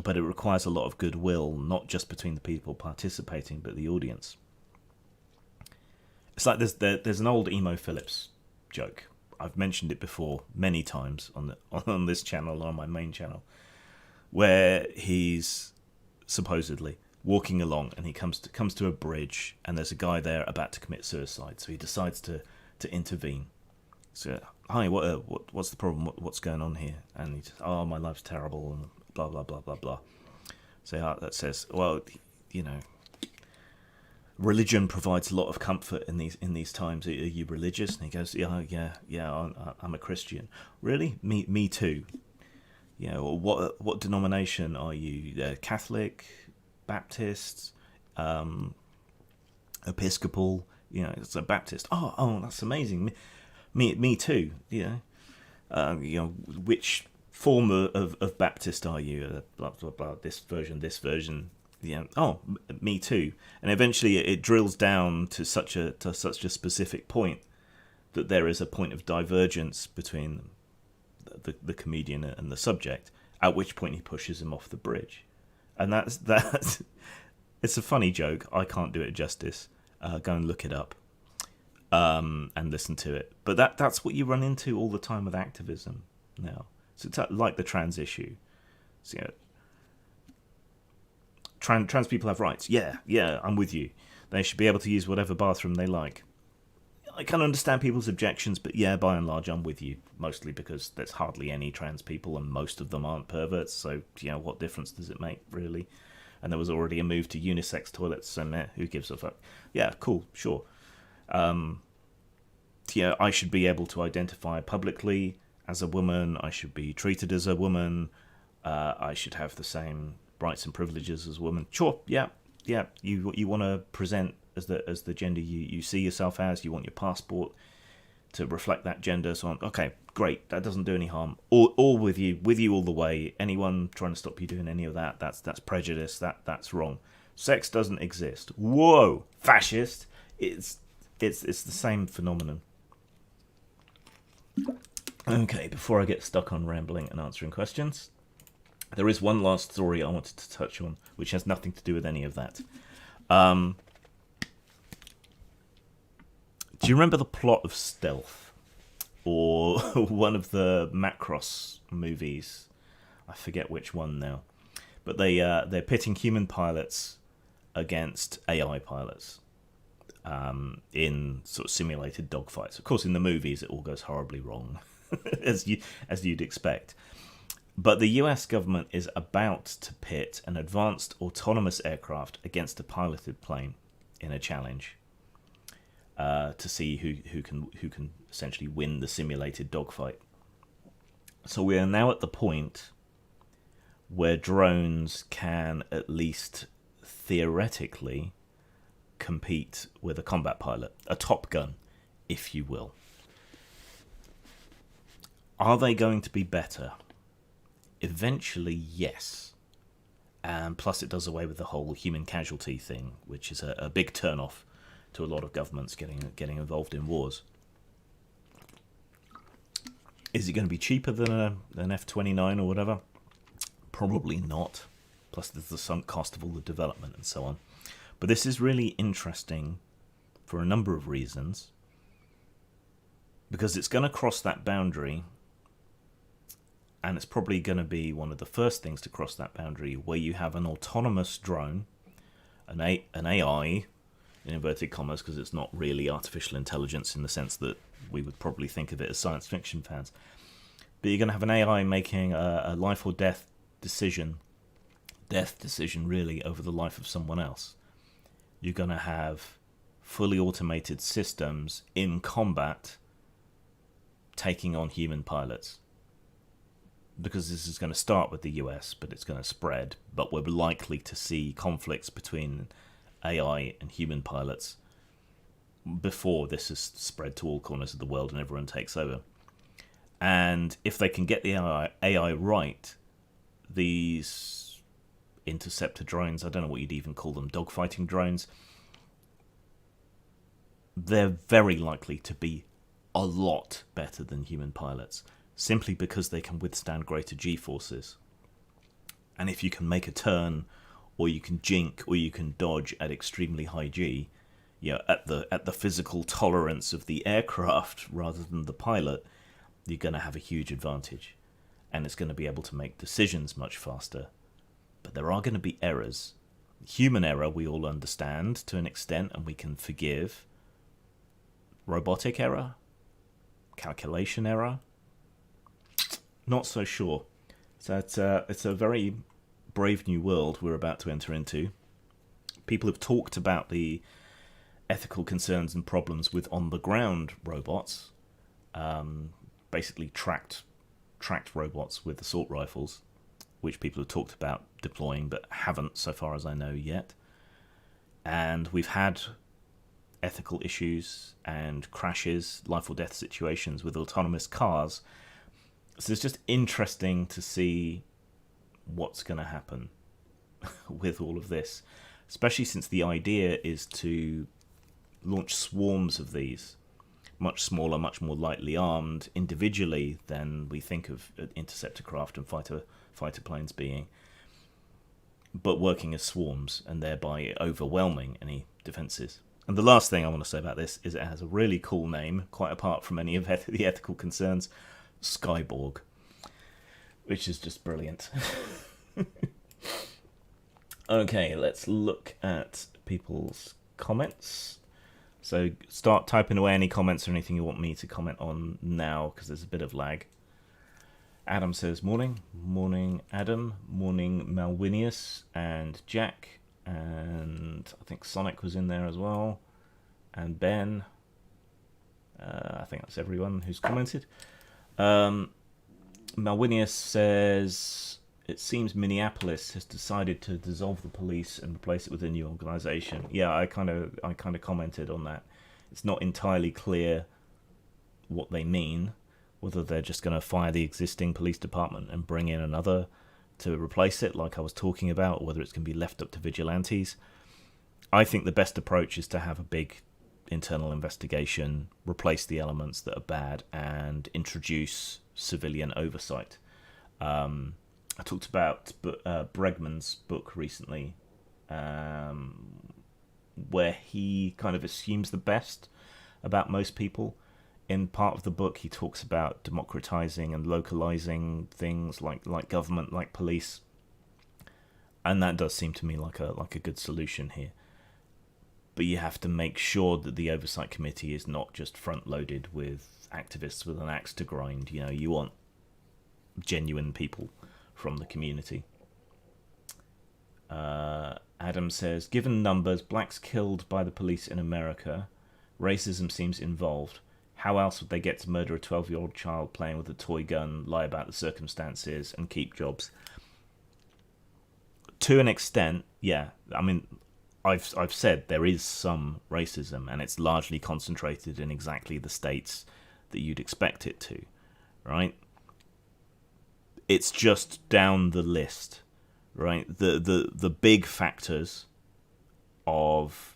but it requires a lot of goodwill, not just between the people participating, but the audience. It's like there's an old Emo Phillips joke. I've mentioned it before many times on this channel, on my main channel, where he's supposedly walking along and he comes to a bridge and there's a guy there about to commit suicide, so he decides to intervene. So, hi, what's the problem? What's going on here? And he just, my life's terrible and blah blah blah blah blah. So that says, well, religion provides a lot of comfort in these times. Are you religious? And he goes, yeah, I'm a Christian. Really? Me too. what denomination are you? Catholic, Baptist, Episcopal? It's a Baptist. Oh, that's amazing. Me too. Which form of Baptist are you? Blah blah blah. This version. Me too. And eventually, it drills down to such a specific point that there is a point of divergence between the comedian and the subject. At which point he pushes him off the bridge, and that's it's a funny joke. I can't do it justice. Go and look it up. And listen to it. But that's what you run into all the time with activism now. So it's like the trans issue. So, trans people have rights. Yeah, I'm with you. They should be able to use whatever bathroom they like. I can understand people's objections, but yeah, by and large, I'm with you. Mostly because there's hardly any trans people, and most of them aren't perverts. So, what difference does it make, really? And there was already a move to unisex toilets, so who gives a fuck? Yeah, cool, sure. I should be able to identify publicly as a woman. I should be treated as a woman. I should have the same rights and privileges as a woman. Sure, yeah. You want to present as the gender you see yourself as. You want your passport to reflect that gender. So on. Okay, great. That doesn't do any harm. All with you all the way. Anyone trying to stop you doing any of that, that's prejudice. That's wrong. Sex doesn't exist. Whoa, fascist. It's the same phenomenon. Okay, before I get stuck on rambling and answering questions, there is one last story I wanted to touch on, which has nothing to do with any of that. Do you remember the plot of Stealth? Or one of the Macross movies? I forget which one now. But they're pitting human pilots against AI pilots. In sort of simulated dogfights. Of course, in the movies, it all goes horribly wrong, as you'd expect. But the US government is about to pit an advanced autonomous aircraft against a piloted plane in a challenge to see who can essentially win the simulated dogfight. So we are now at the point where drones can at least theoretically compete with a combat pilot, a Top Gun, if you will. Are they going to be better? Eventually, yes. And plus it does away with the whole human casualty thing, which is a big turn-off to a lot of governments getting involved in wars. Is it going to be cheaper than an F-29 or whatever? Probably not. Plus there's the sunk cost of all the development and so on. But this is really interesting for a number of reasons. Because it's going to cross that boundary, and it's probably going to be one of the first things to cross that boundary, where you have an autonomous drone, an AI, in inverted commas, because it's not really artificial intelligence in the sense that we would probably think of it as science fiction fans. But you're going to have an AI making a life or death decision really, over the life of someone else. You're going to have fully automated systems in combat taking on human pilots. Because this is going to start with the US, but it's going to spread. But we're likely to see conflicts between AI and human pilots before this is spread to all corners of the world and everyone takes over. And if they can get the AI right, these interceptor drones, I don't know what you'd even call them, dogfighting drones, they're very likely to be a lot better than human pilots, simply because they can withstand greater G-forces. And if you can make a turn, or you can jink, or you can dodge at extremely high G, at the physical tolerance of the aircraft rather than the pilot, you're going to have a huge advantage. And it's going to be able to make decisions much faster. But there are going to be errors. Human error we all understand to an extent, and we can forgive. Robotic error? Calculation error? Not so sure. So it's a very brave new world we're about to enter into. People have talked about the ethical concerns and problems with on-the-ground robots, basically tracked tracked robots with assault rifles, which people have talked about deploying but haven't, so far as I know, yet. And we've had ethical issues and crashes, life or death situations with autonomous cars. So it's just interesting to see what's going to happen with all of this, especially since the idea is to launch swarms of these, much smaller, much more lightly armed individually than we think of interceptor craft and fighter planes being, but working as swarms and thereby overwhelming any defences. And the last thing I want to say about this is it has a really cool name, quite apart from any of the ethical concerns, Skyborg, which is just brilliant. Okay, let's look at people's comments. So start typing away any comments or anything you want me to comment on now, because there's a bit of lag. Adam says, morning. Morning, Adam. Morning, Malwinius and Jack. And I think Sonic was in there as well. And Ben. I think that's everyone who's commented. Malwinius says, it seems Minneapolis has decided to dissolve the police and replace it with a new organisation. Yeah, I kind of commented on that. It's not entirely clear what they mean, whether they're just going to fire the existing police department and bring in another to replace it, like I was talking about, or whether it's going to be left up to vigilantes. I think the best approach is to have a big internal investigation, replace the elements that are bad, and introduce civilian oversight. I talked about Bregman's book recently, where he kind of assumes the best about most people. In part of the book, he talks about democratizing and localizing things like government, like police, and that does seem to me like a good solution here. But you have to make sure that the oversight committee is not just front-loaded with activists with an axe to grind. You know, you want genuine people from the community. Adam says, given numbers, blacks killed by the police in America, racism seems involved. How else would they get to murder a 12-year-old child playing with a toy gun, lie about the circumstances, and keep jobs? To an extent, yeah. I mean, I've said there is some racism, and it's largely concentrated in exactly the states that you'd expect it to, right? It's just down the list, right? The big factors of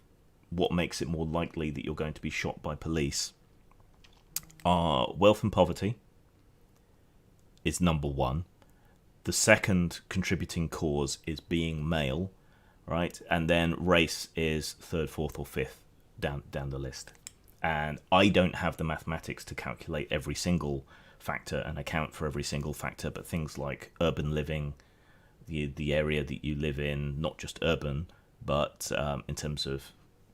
what makes it more likely that you're going to be shot by police are wealth and poverty is number one. The second contributing cause is being male, right? And then race is third, fourth, or fifth down the list. And I don't have the mathematics to calculate every single factor and account for every single factor, but things like urban living, the area that you live in, not just urban, but in terms of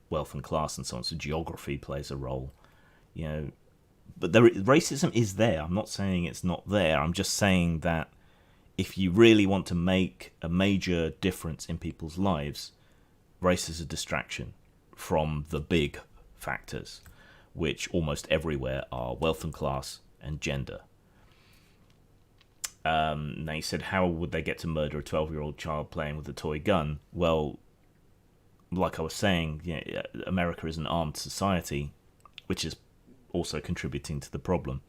wealth and class and so on. So geography plays a role, you know. But racism is there. I'm not saying it's not there. I'm just saying that if you really want to make a major difference in people's lives, race is a distraction from the big factors, which almost everywhere are wealth and class and gender. Now you said, how would they get to murder a 12-year-old child playing with a toy gun? Well, like I was saying, you know, America is an armed society, which is also contributing to the problem.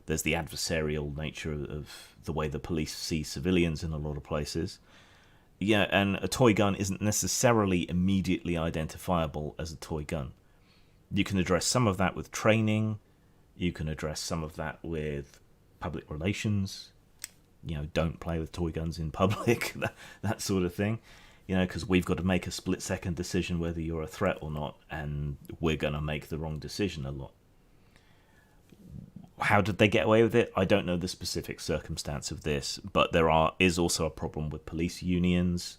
There's the adversarial nature of the way the police see civilians in a lot of places. Yeah, and a toy gun isn't necessarily immediately identifiable as a toy gun. You can address some of that with training. You can address some of that with public relations. You know, don't play with toy guns in public, that sort of thing. You know, because we've got to make a split-second decision whether you're a threat or not, and we're going to make the wrong decision a lot. How did they get away with it? I don't know the specific circumstance of this, but is also a problem with police unions.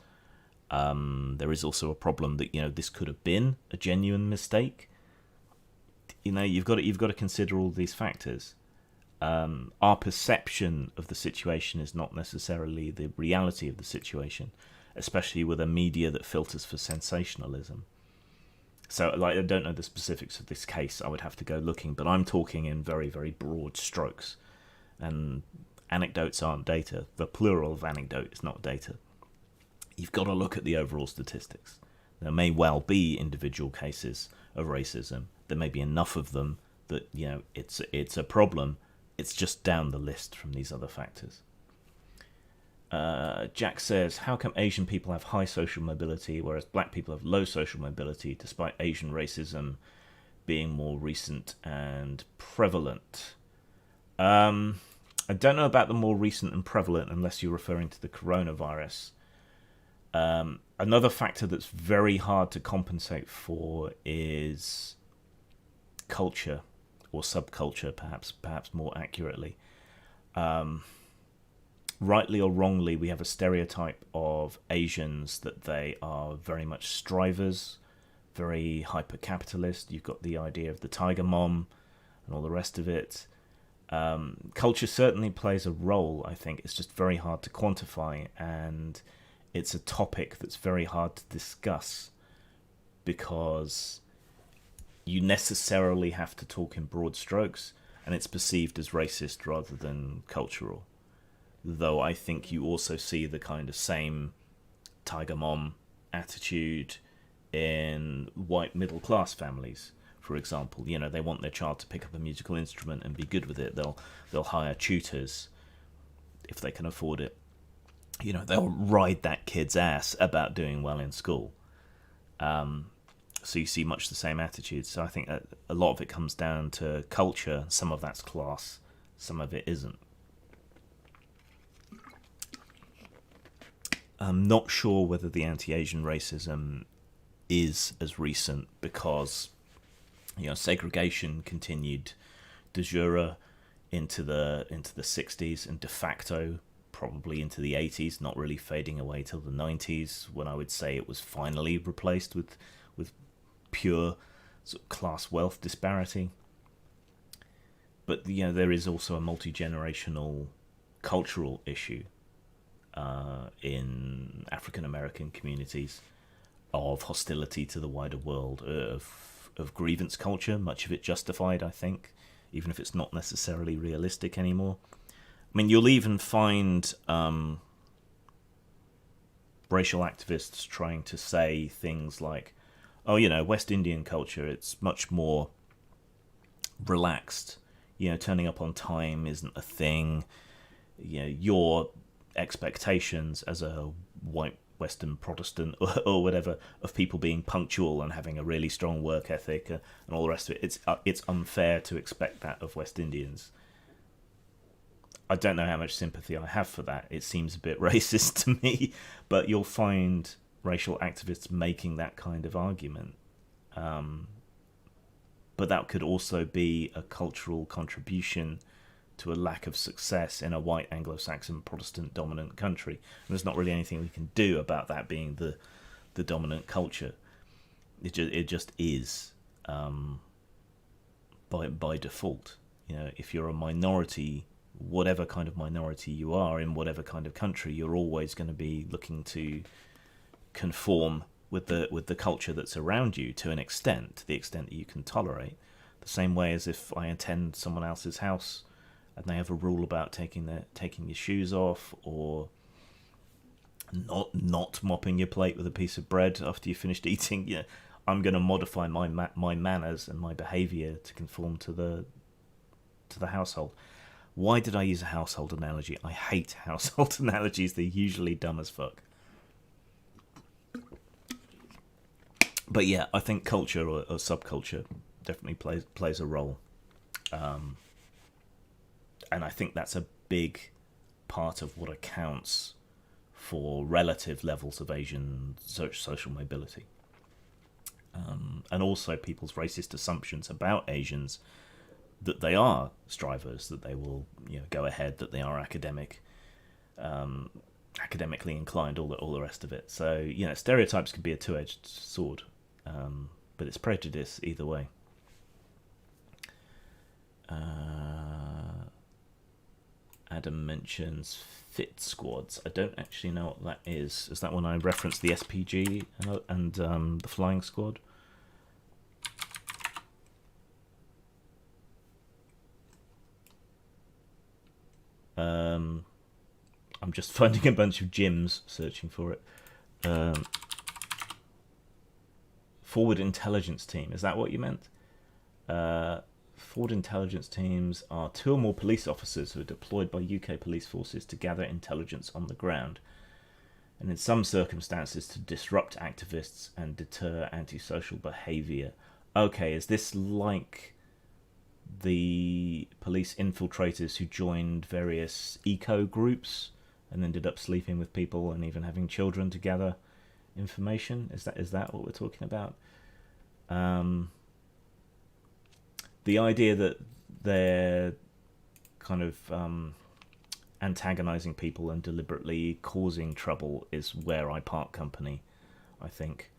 There is also a problem that, you know, this could have been a genuine mistake. You know, you've got to consider all these factors. Our perception of the situation is not necessarily the reality of the situation, especially with a media that filters for sensationalism. So, like, I don't know the specifics of this case. I would have to go looking, but I'm talking in very, very broad strokes. And Anecdotes aren't data. The plural of anecdote is not data. You've got to look at the overall statistics. There may well be individual cases of racism. There may be enough of them that, you know, it's a problem. It's just down the list from these other factors. Jack says, how come Asian people have high social mobility, whereas black people have low social mobility, despite Asian racism being more recent and prevalent? I don't know about the more recent and prevalent, unless you're referring to the coronavirus. Another factor that's very hard to compensate for is culture, or subculture, perhaps more accurately. Rightly or wrongly, we have a stereotype of Asians that they are very much strivers, very hyper-capitalist. You've got the idea of the tiger mom and all the rest of it. Culture certainly plays a role, I think. It's just very hard to quantify, and it's a topic that's very hard to discuss because you necessarily have to talk in broad strokes, and it's perceived as racist rather than cultural. Though I think you also see the kind of same tiger mom attitude in white middle class families, for example. You know, they want their child to pick up a musical instrument and be good with it. They'll hire tutors if they can afford it. You know, they'll ride that kid's ass about doing well in school. So you see much the same attitude. So I think that a lot of it comes down to culture. Some of that's class, some of it isn't. I'm not sure whether the anti-Asian racism is as recent because, you know, segregation continued de jure into the 60s and de facto probably into the 80s, not really fading away till the 90s, when I would say it was finally replaced with pure sort of class wealth disparity. But, you know, there is also a multi-generational cultural issue in African American communities of hostility to the wider world, of grievance culture, much of it justified, I think, even if it's not necessarily realistic anymore. I mean, you'll even find racial activists trying to say things like, oh, you know, West Indian culture, it's much more relaxed. You know, turning up on time isn't a thing. You know, your expectations as a white Western Protestant or whatever of people being punctual and having a really strong work ethic and all the rest of it, it's unfair to expect that of West Indians. I don't know how much sympathy I have for that. It seems a bit racist to me, but you'll find racial activists making that kind of argument. But that could also be a cultural contribution to a lack of success in a white Anglo-Saxon Protestant dominant country. And there's not really anything we can do about that being the dominant culture. It just is by default. You know, if you're a minority, whatever kind of minority you are in whatever kind of country, you're always going to be looking to conform with the culture that's around you to an extent, to the extent that you can tolerate. The same way as if I attend someone else's house and they have a rule about taking your shoes off, or not mopping your plate with a piece of bread after you've finished eating. You know, I'm going to modify my manners and my behaviour to conform to the household. Why did I use a household analogy? I hate household analogies. They're usually dumb as fuck. But yeah, I think culture or subculture definitely plays a role. And I think that's a big part of what accounts for relative levels of Asian social mobility. And also people's racist assumptions about Asians, that they are strivers, that they will, you know, go ahead, that they are academically inclined, all the rest of it. So, you know, stereotypes can be a two-edged sword, but it's prejudice either way. Adam mentions Fit Squads. I don't actually know what that is. Is that when I referenced the SPG and the Flying Squad? I'm just finding a bunch of gyms, searching for it. Forward intelligence team, is that what you meant? Forward intelligence teams are 2 or more police officers who are deployed by UK police forces to gather intelligence on the ground, and in some circumstances to disrupt activists and deter antisocial behaviour. Okay, is this like the police infiltrators who joined various eco groups and ended up sleeping with people and even having children to gather information? Is that what we're talking about? The idea that they're kind of antagonizing people and deliberately causing trouble is where I part company, I think,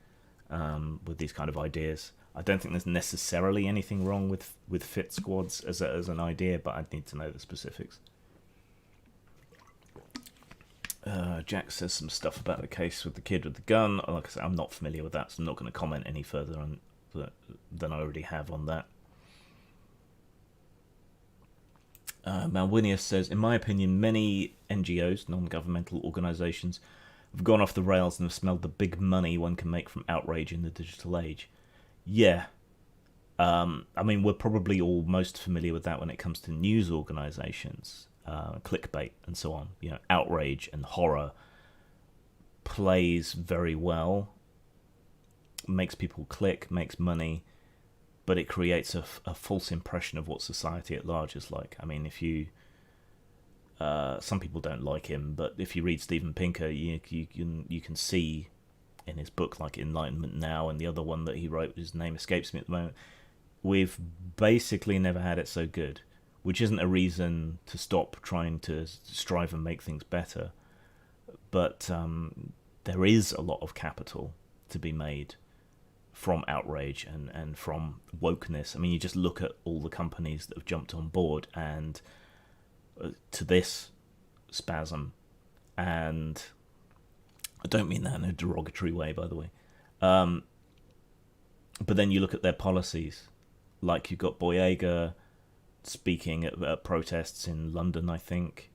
with these kind of ideas. I don't think there's necessarily anything wrong with fit squads as an idea, but I'd need to know the specifics. Jack says some stuff about the case with the kid with the gun. Like I said, I'm not familiar with that, so I'm not going to comment any further on than I already have on that. Malwinius says, in my opinion, many NGOs, non-governmental organisations, have gone off the rails and have smelled the big money one can make from outrage in the digital age. Yeah. I mean, we're probably all most familiar with that when it comes to news organisations, clickbait and so on. You know, outrage and horror plays very well, makes people click, makes money, but it creates a false impression of what society at large is like. I mean, if you... some people don't like him, but if you read Steven Pinker, you can see in his book, like Enlightenment Now, and the other one that he wrote, his name escapes me at the moment, we've basically never had it so good, which isn't a reason to stop trying to strive and make things better. But there is a lot of capital to be made from outrage and from wokeness. I mean, you just look at all the companies that have jumped on board and to this spasm, and I don't mean that in a derogatory way, by the way. But then you look at their policies, like you've got Boyega speaking at protests in London, I think,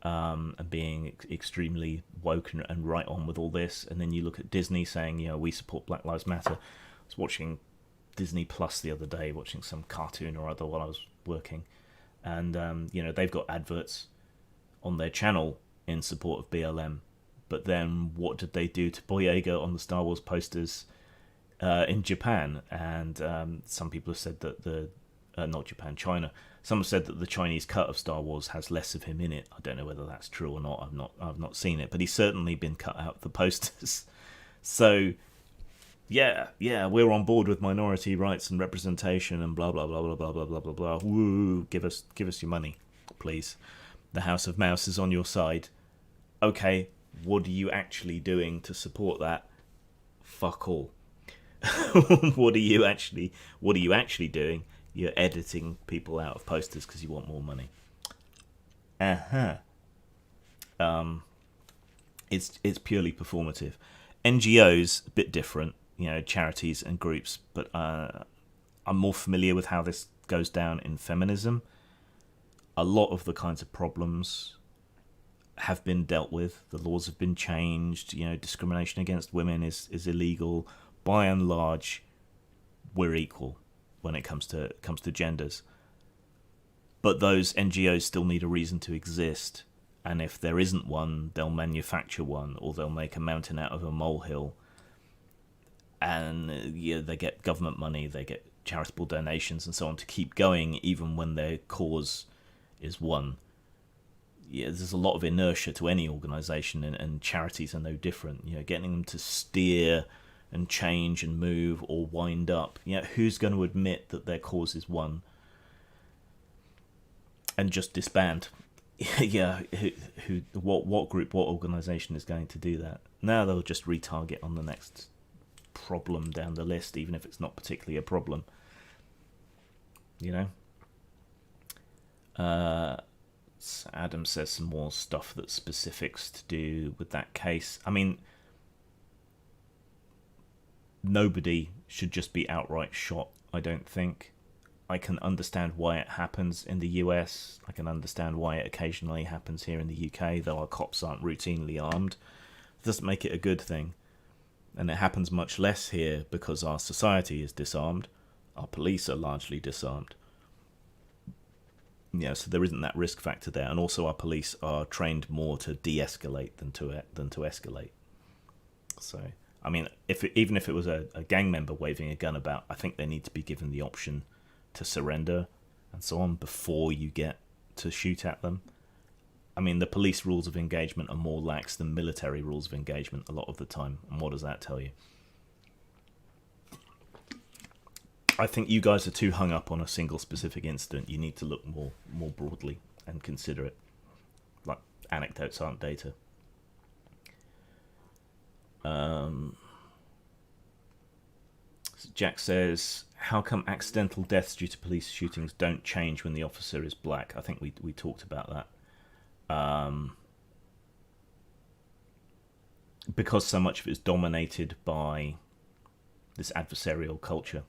and being extremely woke and right on with all this. And then you look at Disney saying, you know, we support Black Lives Matter. I was watching Disney Plus the other day, watching some cartoon or other while I was working. And, you know, they've got adverts on their channel in support of BLM. But then what did they do to Boyega on the Star Wars posters in Japan? And some people have said that not Japan, China. Some have said that the Chinese cut of Star Wars has less of him in it. I don't know whether that's true or not. I've not seen it, but he's certainly been cut out of the posters. So, yeah, we're on board with minority rights and representation and blah blah blah blah blah blah blah blah blah. Woo! Give us your money, please. The House of Mouse is on your side. Okay, what are you actually doing to support that? Fuck all. What are you actually doing? You're editing people out of posters because you want more money. It's purely performative. NGOs, a bit different, you know, charities and groups, but I'm more familiar with how this goes down in feminism. A lot of the kinds of problems have been dealt with. The laws have been changed. You know, discrimination against women is illegal. By and large, we're equal when it comes to genders. But those NGOs still need a reason to exist, and if there isn't one, they'll manufacture one, or they'll make a mountain out of a molehill. And they get government money, they get charitable donations and so on to keep going, even when their cause is one. Yeah, there's a lot of inertia to any organisation, and charities are no different. You know, getting them to steer and change and move or wind up. You know, who's going to admit that their cause is one and just disband? Yeah, what group, what organisation is going to do that? Now they'll just retarget on the next problem down the list, even if it's not particularly a problem. You know? Adam says some more stuff that's specifics to do with that case. I mean, nobody should just be outright shot, I don't think. I can understand why it happens in the US. I can understand why it occasionally happens here in the UK, though our cops aren't routinely armed. It doesn't make it a good thing. And it happens much less here because our society is disarmed. Our police are largely disarmed. Yeah, so there isn't that risk factor there. And also our police are trained more to de-escalate than to escalate. So, I mean, even if it was a gang member waving a gun about, I think they need to be given the option to surrender and so on before you get to shoot at them. I mean, the police rules of engagement are more lax than military rules of engagement a lot of the time. And what does that tell you? I think you guys are too hung up on a single specific incident. You need to look more broadly and consider it. Like, anecdotes aren't data. Jack says, how come accidental deaths due to police shootings don't change when the officer is black? I think we talked about that. Because so much of it is dominated by this adversarial culture.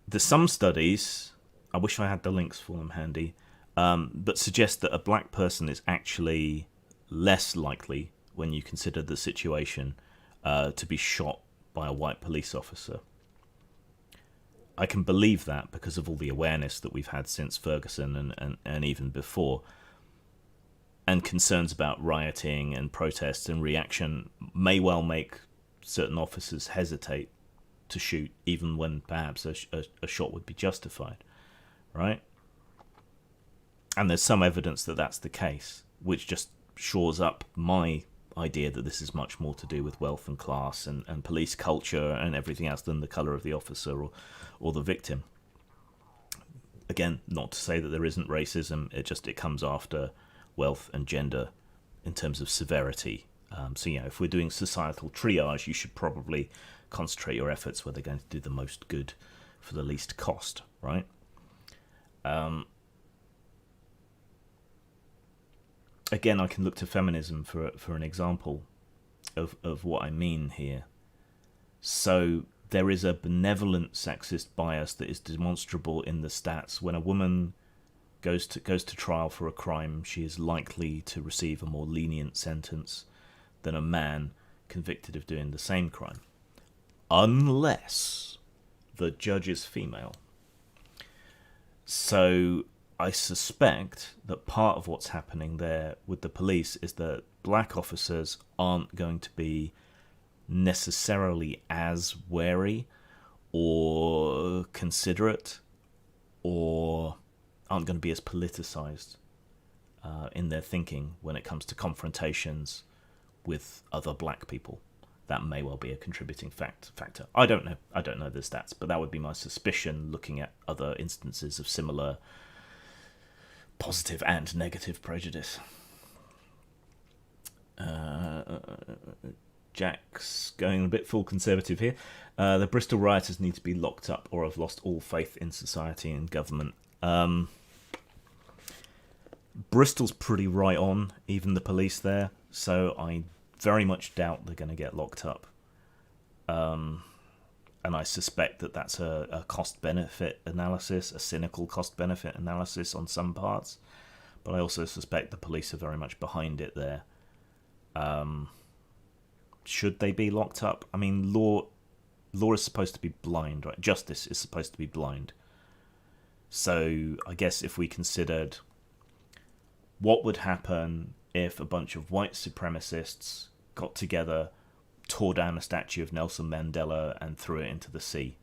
There's some studies, I wish I had the links for them handy, that suggest that a black person is actually less likely, when you consider the situation, to be shot by a white police officer. I can believe that because of all the awareness that we've had since Ferguson and even before, and concerns about rioting and protests and reaction may well make certain officers hesitate to shoot, even when perhaps a shot would be justified, right? And there's some evidence that that's the case, which just shores up my idea that this is much more to do with wealth and class and police culture and everything else than the colour of the officer or the victim. Again, not to say that there isn't racism, it comes after wealth and gender in terms of severity. So, if we're doing societal triage, you should probably concentrate your efforts where they're going to do the most good for the least cost, right? Again, I can look to feminism for an example of what I mean here. So there is a benevolent sexist bias that is demonstrable in the stats. When a woman goes to trial for a crime, she is likely to receive a more lenient sentence than a man convicted of doing the same crime, unless the judge is female. So I suspect that part of what's happening there with the police is that black officers aren't going to be necessarily as wary or considerate, or aren't going to be as politicized in their thinking when it comes to confrontations with other black people. That may well be a contributing factor. I don't know the stats, but that would be my suspicion looking at other instances of similar positive and negative prejudice. Jack's going a bit full conservative here. The Bristol rioters need to be locked up or have lost all faith in society and government. Bristol's pretty right on, even the police there, so I very much doubt they're going to get locked up. And I suspect that that's a cost-benefit analysis, a cynical cost-benefit analysis on some parts. But I also suspect the police are very much behind it there. Should they be locked up? I mean, law is supposed to be blind, right? Justice is supposed to be blind. So I guess if we considered what would happen if a bunch of white supremacists got together, tore down a statue of Nelson Mandela and threw it into the sea.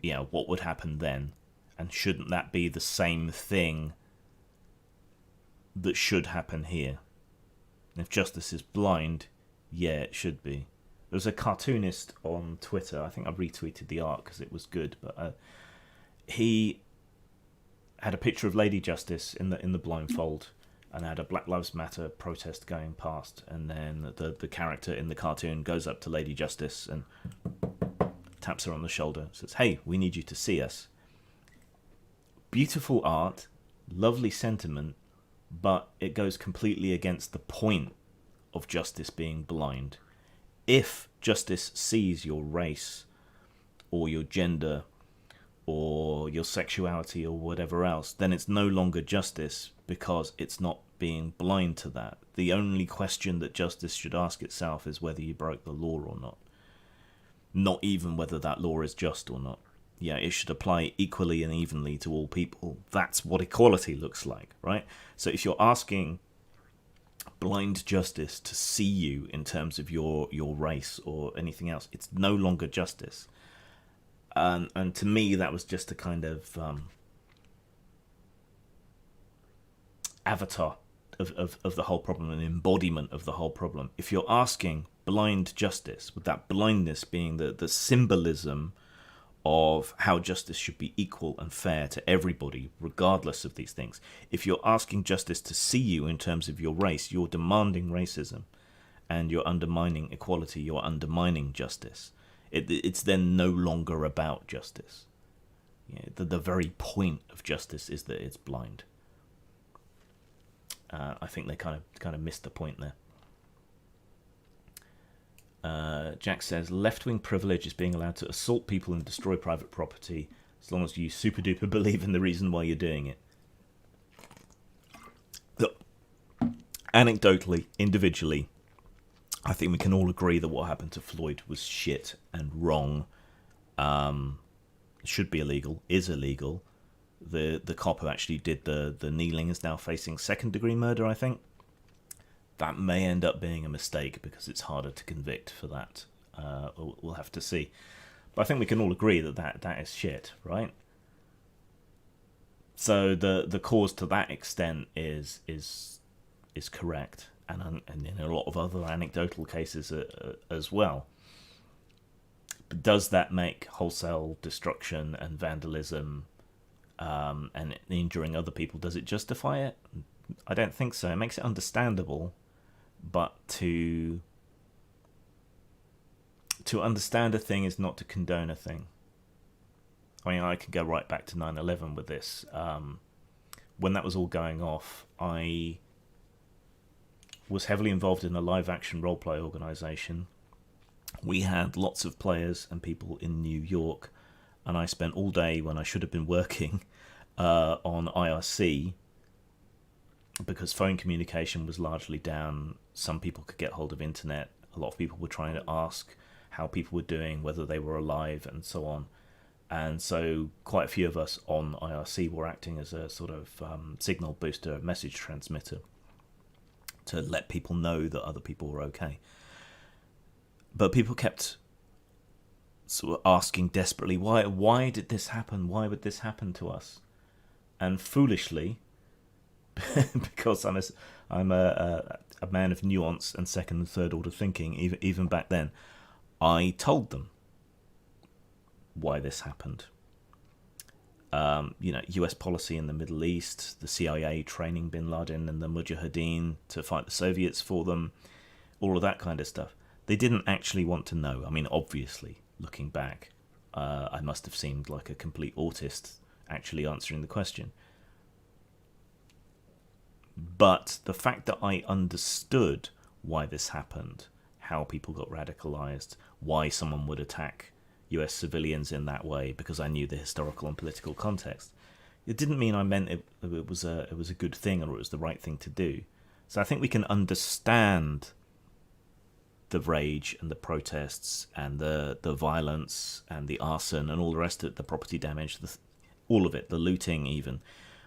What would happen then? And shouldn't that be the same thing that should happen here? If justice is blind, yeah, it should be. There was a cartoonist on Twitter, I think I retweeted the art because it was good, but he had a picture of Lady Justice in the blindfold, and had a Black Lives Matter protest going past, and then the character in the cartoon goes up to Lady Justice and taps her on the shoulder, says, "Hey, we need you to see us." Beautiful art, lovely sentiment, but it goes completely against the point of justice being blind. If justice sees your race or your gender or your sexuality or whatever else, then it's no longer justice because it's not being blind to that. The only question that justice should ask itself is whether you broke the law or not even whether that law is just or not. Yeah, it should apply equally and evenly to all people. That's what equality looks like, right? So if you're asking blind justice to see you in terms of your race or anything else, it's no longer justice. And to me, that was just a kind of avatar of the whole problem, an embodiment of the whole problem. If you're asking blind justice, with that blindness being the symbolism of how justice should be equal and fair to everybody, regardless of these things. If you're asking justice to see you in terms of your race, you're demanding racism, and you're undermining equality, you're undermining justice. It's then no longer about justice. The very point of justice is that it's blind. I think they kind of missed the point there. Jack says, left-wing privilege is being allowed to assault people and destroy private property as long as you super-duper believe in the reason why you're doing it. Look, anecdotally, individually, I think we can all agree that what happened to Floyd was shit and wrong. Should be illegal, is illegal. The cop who actually did the kneeling is now facing second-degree murder, I think. That may end up being a mistake because it's harder to convict for that. We'll have to see. But I think we can all agree that is shit, right? So the cause to that extent is correct, and in a lot of other anecdotal cases as well. But does that make wholesale destruction and vandalism and injuring other people, does it justify it? I don't think so. It makes it understandable. But to understand a thing is not to condone a thing. I mean, I could go right back to 9/11 with this. When that was all going off, I was heavily involved in a live-action role-play organisation. We had lots of players and people in New York, and I spent all day when I should have been working on IRC, because phone communication was largely down. Some people could get hold of internet. A lot of people were trying to ask how people were doing, whether they were alive, and so on. And so quite a few of us on IRC were acting as a sort of signal booster, message transmitter, to let people know that other people were okay. But people kept sort of asking desperately, why did this happen? Why would this happen to us? And foolishly, because I'm a man of nuance and second and third order thinking, even back then, I told them why this happened. US policy in the Middle East, the CIA training bin Laden and the Mujahideen to fight the Soviets for them, all of that kind of stuff. They didn't actually want to know. I mean, obviously, looking back, I must have seemed like a complete autist actually answering the question. But the fact that I understood why this happened, how people got radicalized, why someone would attack US civilians in that way, because I knew the historical and political context, it didn't mean I meant it was a good thing or it was the right thing to do. So I think we can understand the rage and the protests and the violence and the arson and all the rest of it, the property damage, all of it, the looting even.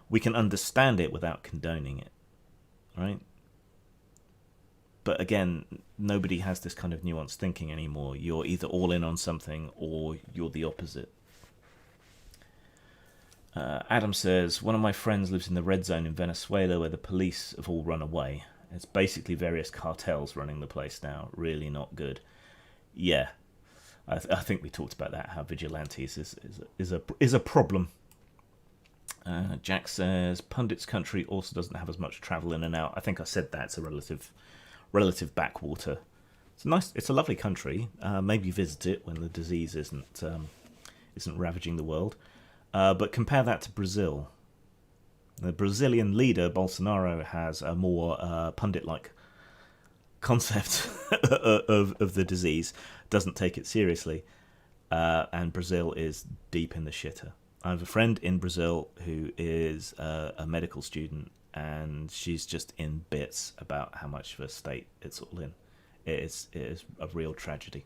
We can understand it without condoning it, right? But again, nobody has this kind of nuanced thinking anymore. You're either all in on something or you're the opposite. Adam says, one of my friends lives in the red zone in Venezuela where the police have all run away. It's basically various cartels running the place now. Really not good. Yeah, I think we talked about that, how vigilantes is a problem. Jack says, Pundit's country also doesn't have as much travel in and out. I think I said that. It's a relative backwater. It's a lovely country. Maybe visit it when the disease isn't ravaging the world. But compare that to Brazil. The Brazilian leader, Bolsonaro, has a more pundit-like concept of the disease, doesn't take it seriously, and Brazil is deep in the shitter. I have a friend in Brazil who is a medical student, and she's just in bits about how much of a state it's all in. It is a real tragedy.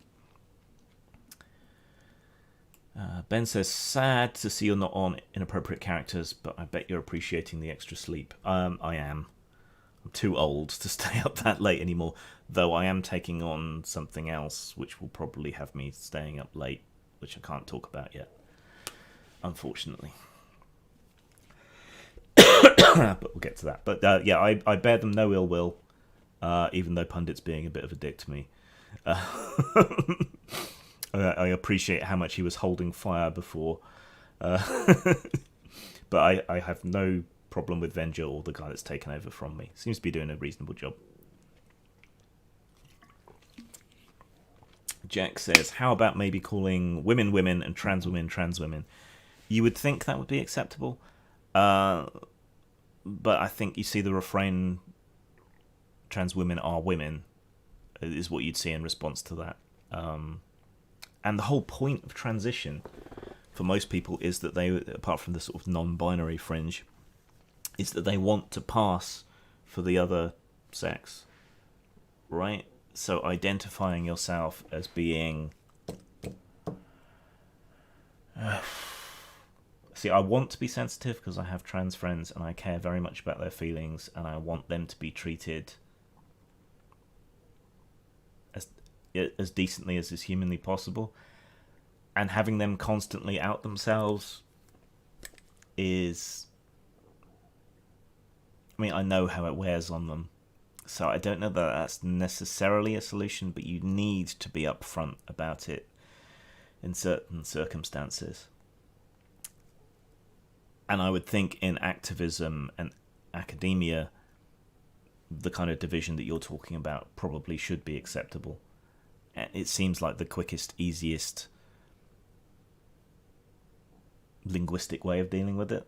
Ben says, sad to see you're not on inappropriate characters, but I bet you're appreciating the extra sleep. I am. I'm too old to stay up that late anymore, though I am taking on something else, which will probably have me staying up late, which I can't talk about yet, unfortunately. But we'll get to that. But yeah, I bear them no ill will, even though Pundit's being a bit of a dick to me. I appreciate how much he was holding fire before. But I have no problem with Venger or the guy that's taken over from me. Seems to be doing a reasonable job. Jack says, how about maybe calling women women and trans women trans women? You would think that would be acceptable. But I think you see the refrain, trans women are women, is what you'd see in response to that. And the whole point of transition for most people is that they, apart from the sort of non-binary fringe, is that they want to pass for the other sex, right? So identifying yourself as being... See, I want to be sensitive because I have trans friends and I care very much about their feelings and I want them to be treated as decently as is humanly possible. And having them constantly out themselves is... I mean, I know how it wears on them. So I don't know that that's necessarily a solution, but you need to be upfront about it in certain circumstances. And I would think in activism and academia, the kind of division that you're talking about probably should be acceptable. It seems like the quickest, easiest linguistic way of dealing with it,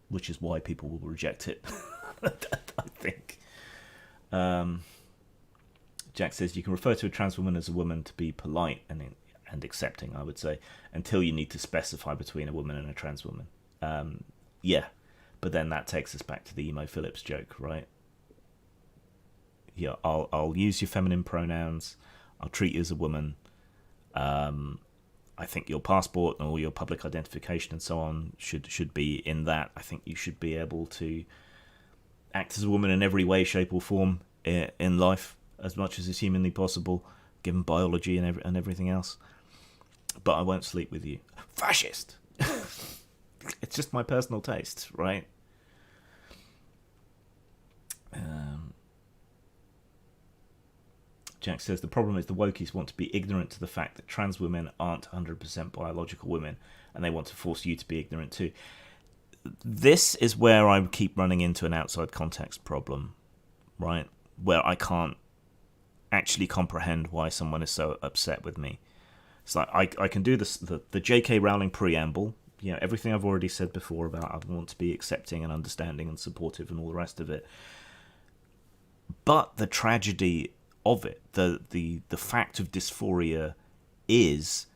which is why people will reject it, I think. Jack says, you can refer to a trans woman as a woman to be polite and accepting, I would say, until you need to specify between a woman and a trans woman. Yeah, but then that takes us back to the Emo Phillips joke, right? Yeah, I'll use your feminine pronouns. I'll treat you as a woman. I think your passport and all your public identification and so on should be in that. I think you should be able to act as a woman in every way, shape, or form in life as much as is humanly possible, given biology and everything else. But I won't sleep with you. Fascist! It's just my personal taste, right? Jack says, the problem is the wokies want to be ignorant to the fact that trans women aren't 100% biological women, and they want to force you to be ignorant too. This is where I keep running into an outside context problem, right? Where I can't actually comprehend why someone is so upset with me. It's like, I can do this, the J.K. Rowling preamble, you know, everything I've already said before about I want to be accepting and understanding and supportive and all the rest of it. But the tragedy of it, the fact of dysphoria is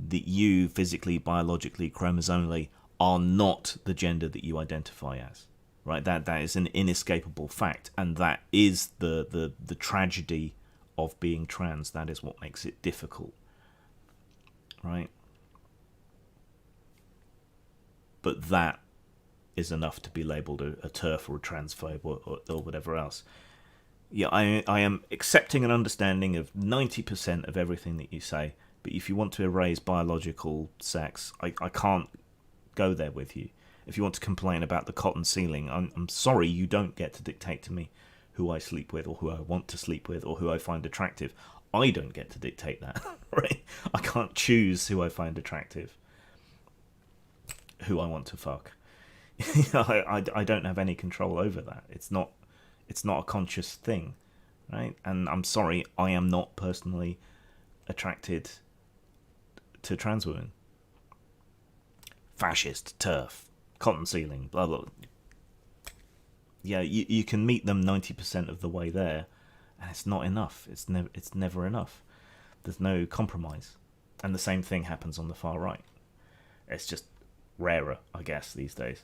that you physically, biologically, chromosomally are not the gender that you identify as, right? That is an inescapable fact, and that is the tragedy of being trans. That is what makes it difficult, right? But that is enough to be labelled a TERF or a transphobe or whatever else. Yeah, I am accepting and understanding of 90% of everything that you say, but if you want to erase biological sex, I can't go there with you. If you want to complain about the cotton ceiling, I'm sorry, you don't get to dictate to me who I sleep with or who I want to sleep with or who I find attractive. I don't get to dictate that, right? I can't choose who I find attractive, who I want to fuck. I don't have any control over that. It's not a conscious thing, right? And I'm sorry, I am not personally attracted to trans women. Fascist, TERF, cotton ceiling, blah, blah. Yeah, you can meet them 90% of the way there, and it's not enough. It's never enough. There's no compromise. And the same thing happens on the far right. It's just rarer, I guess, these days.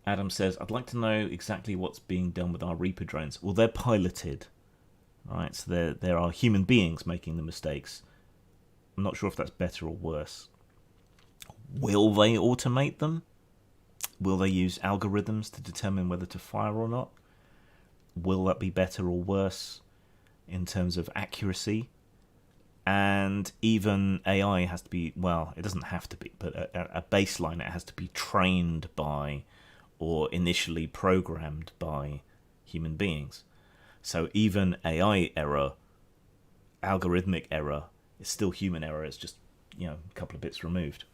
Adam says, I'd like to know exactly what's being done with our Reaper drones. Well, they're piloted, right? So there are human beings making the mistakes. I'm not sure if that's better or worse. Will they automate them? Will they use algorithms to determine whether to fire or not? Will that be better or worse in terms of accuracy? And even AI has to be, well, it doesn't have to be, but a baseline, it has to be trained by or initially programmed by human beings. So even AI error, algorithmic error, is still human error. It's just, a couple of bits removed.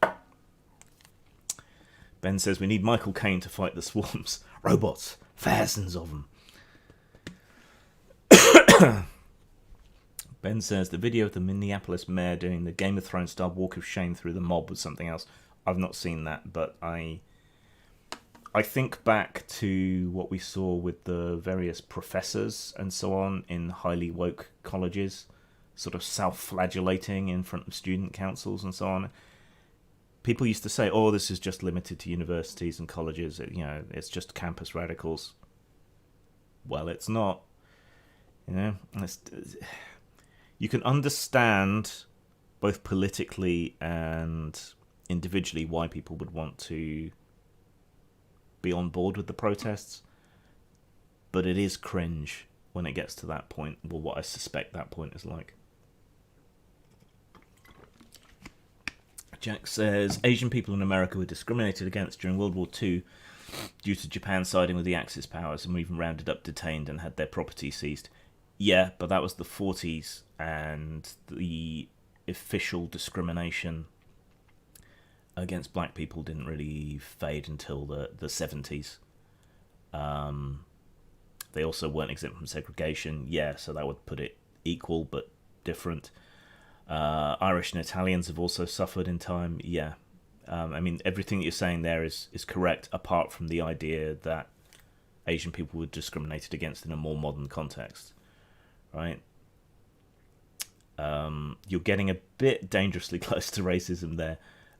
Ben says, we need Michael Caine to fight the swarms. Robots, thousands of them. Ben says, the video of the Minneapolis mayor doing the Game of Thrones style walk of shame through the mob was something else. I've not seen that, but I think back to what we saw with the various professors and so on in highly woke colleges, sort of self-flagellating in front of student councils and so on. People used to say, oh, this is just limited to universities and colleges. It's just campus radicals. Well, it's not. You can understand both politically and individually why people would want to be on board with the protests, but it is cringe when it gets to that point. Well, what I suspect that point is like. Jack says, Asian people in America were discriminated against during World War II due to Japan siding with the Axis powers and were even rounded up, detained, and had their property seized. Yeah, but that was the 40s, and the official discrimination against black people didn't really fade until the 70s. They also weren't exempt from segregation. Yeah, so that would put it equal but different. Irish and Italians have also suffered in time. Yeah. Everything that you're saying there is correct, apart from the idea that Asian people were discriminated against in a more modern context. Right? You're getting a bit dangerously close to racism there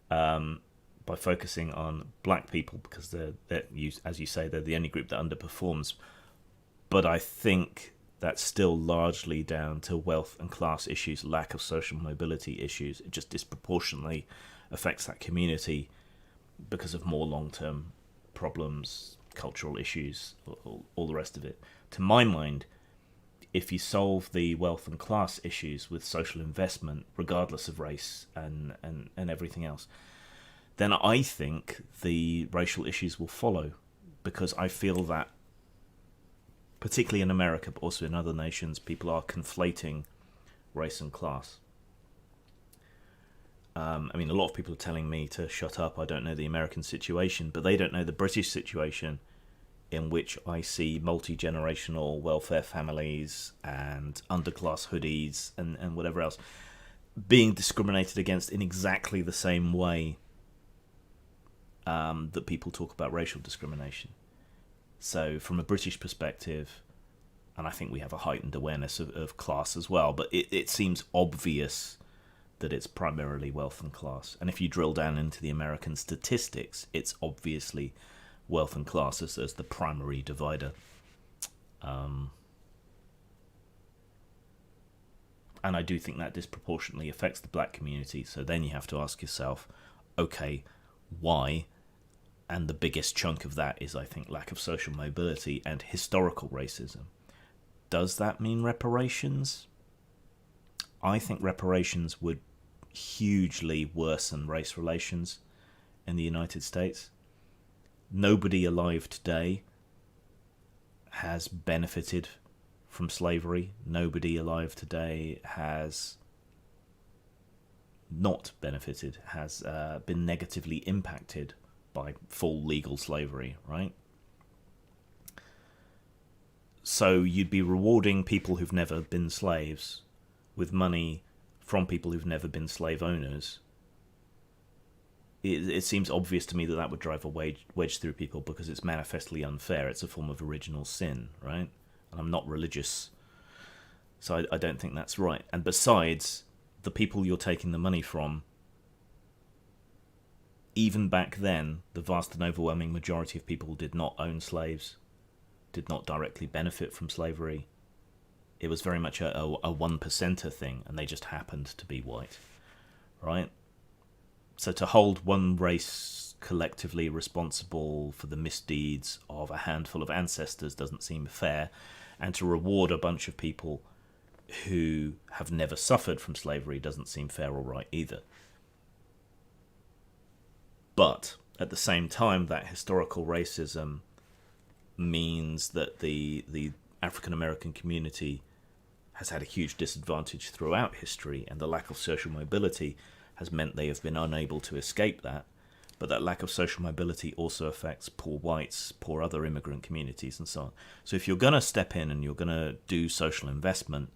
by focusing on black people, because they're, as you say, they're the only group that underperforms. But I think that's still largely down to wealth and class issues, lack of social mobility issues. It just disproportionately affects that community because of more long-term problems, cultural issues, all the rest of it. To my mind, if you solve the wealth and class issues with social investment, regardless of race and everything else, then I think the racial issues will follow, because I feel that, particularly in America, but also in other nations, people are conflating race and class. A lot of people are telling me to shut up. I don't know the American situation, but they don't know the British situation, in which I see multi-generational welfare families and underclass hoodies and whatever else being discriminated against in exactly the same way that people talk about racial discrimination. So from a British perspective, and I think we have a heightened awareness of class as well, but it seems obvious that it's primarily wealth and class. And if you drill down into the American statistics, it's obviously wealth and class as the primary divider. And I do think that disproportionately affects the black community. So then you have to ask yourself, okay, why? And the biggest chunk of that is, I think, lack of social mobility and historical racism. Does that mean reparations? I think reparations would hugely worsen race relations in the United States. Nobody alive today has benefited from slavery. Nobody alive today has not benefited, has been negatively impacted by full legal slavery, right? So you'd be rewarding people who've never been slaves with money from people who've never been slave owners. It seems obvious to me that would drive a wedge through people, because it's manifestly unfair. It's a form of original sin, right? And I'm not religious, So I don't think that's right. And besides, the people you're taking the money from, even back then, the vast and overwhelming majority of people did not own slaves, did not directly benefit from slavery. It was very much a 1%er thing, and they just happened to be white, right? So to hold one race collectively responsible for the misdeeds of a handful of ancestors doesn't seem fair, and to reward a bunch of people who have never suffered from slavery doesn't seem fair or right either. But at the same time, that historical racism means that the African American community has had a huge disadvantage throughout history, and the lack of social mobility has meant they have been unable to escape that. But that lack of social mobility also affects poor whites, poor other immigrant communities, and so on. So if you're going to step in and you're going to do social investment,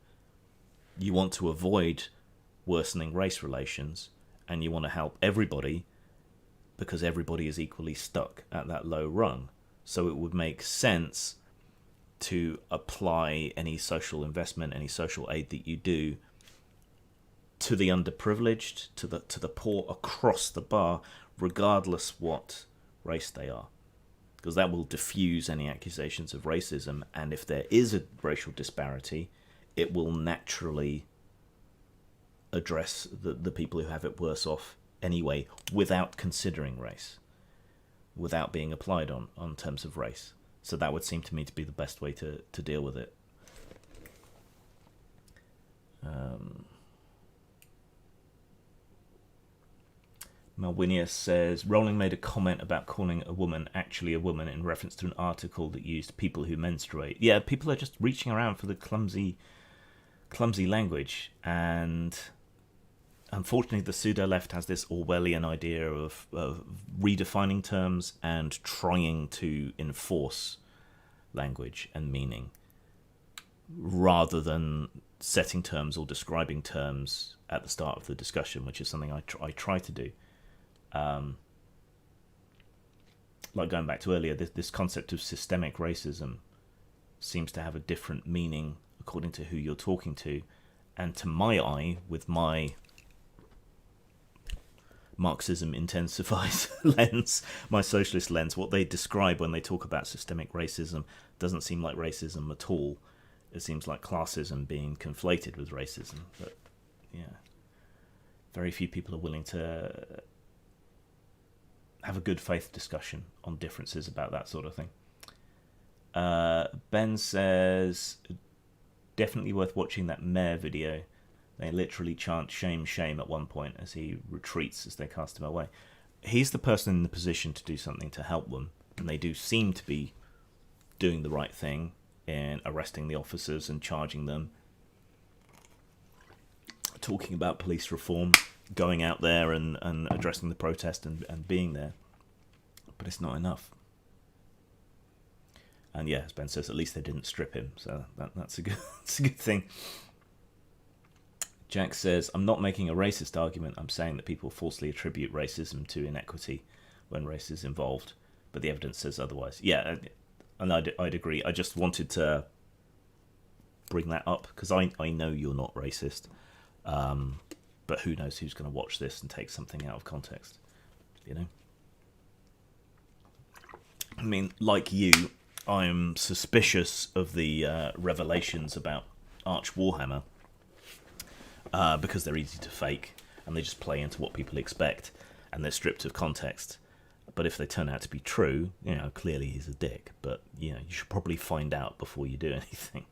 you want to avoid worsening race relations, and you want to help everybody, because everybody is equally stuck at that low rung. So it would make sense to apply any social investment, any social aid that you do to the underprivileged, to the poor across the bar, regardless what race they are. Because that will diffuse any accusations of racism, and if there is a racial disparity, it will naturally address the people who have it worse off anyway, without considering race, without being applied on terms of race. So that would seem to me to be the best way to deal with it. Malwinia says, Rowling made a comment about calling a woman actually a woman in reference to an article that used people who menstruate. Yeah, people are just reaching around for the clumsy language, and unfortunately the pseudo-left has this Orwellian idea of redefining terms and trying to enforce language and meaning, rather than setting terms or describing terms at the start of the discussion, which is something I try to do. Like going back to earlier, this concept of systemic racism seems to have a different meaning according to who you're talking to, and to my eye, with my Marxism intensifies lens, my socialist lens, what they describe when they talk about systemic racism doesn't seem like racism at all. It seems like classism being conflated with racism. But yeah, very few people are willing to have a good faith discussion on differences about that sort of thing. Ben says, definitely worth watching that mayor video. They literally chant shame, shame at one point as he retreats as they cast him away. He's the person in the position to do something to help them, and they do seem to be doing the right thing in arresting the officers and charging them, talking about police reform, going out there and addressing the protest and being there. But it's not enough. And yeah, as Ben says, at least they didn't strip him, so that's a good thing. Jack says, I'm not making a racist argument, I'm saying that people falsely attribute racism to inequity when race is involved, but the evidence says otherwise. Yeah, and I'd agree. I just wanted to bring that up, because I know you're not racist, but who knows who's going to watch this and take something out of context, you know? I mean, like you, I'm suspicious of the revelations about Arch Warhammer, because they're easy to fake and they just play into what people expect and they're stripped of context. But if they turn out to be true, you know, clearly he's a dick, but you know, you should probably find out before you do anything.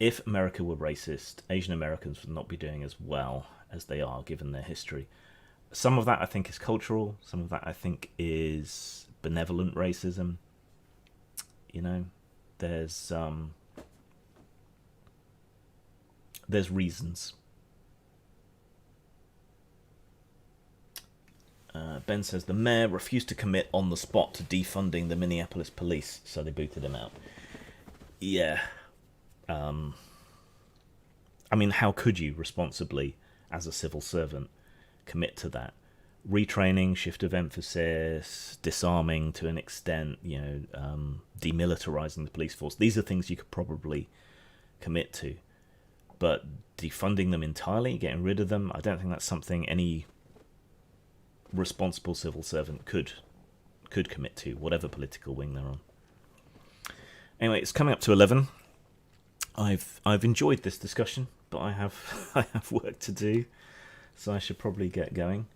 If America were racist, Asian Americans would not be doing as well as they are given their history. Some of that I think is cultural, some of that I think is benevolent racism. You know, there's reasons. Ben says the mayor refused to commit on the spot to defunding the Minneapolis police, so they booted him out. Yeah. I mean, how could you responsibly, as a civil servant, commit to that retraining, shift of emphasis, disarming to an extent, demilitarizing the police force. These are things you could probably commit to. But defunding them entirely, getting rid of them, I don't think that's something any responsible civil servant could commit to, whatever political wing they're on. Anyway, it's coming up to 11. I've enjoyed this discussion, but I have work to do, so I should probably get going.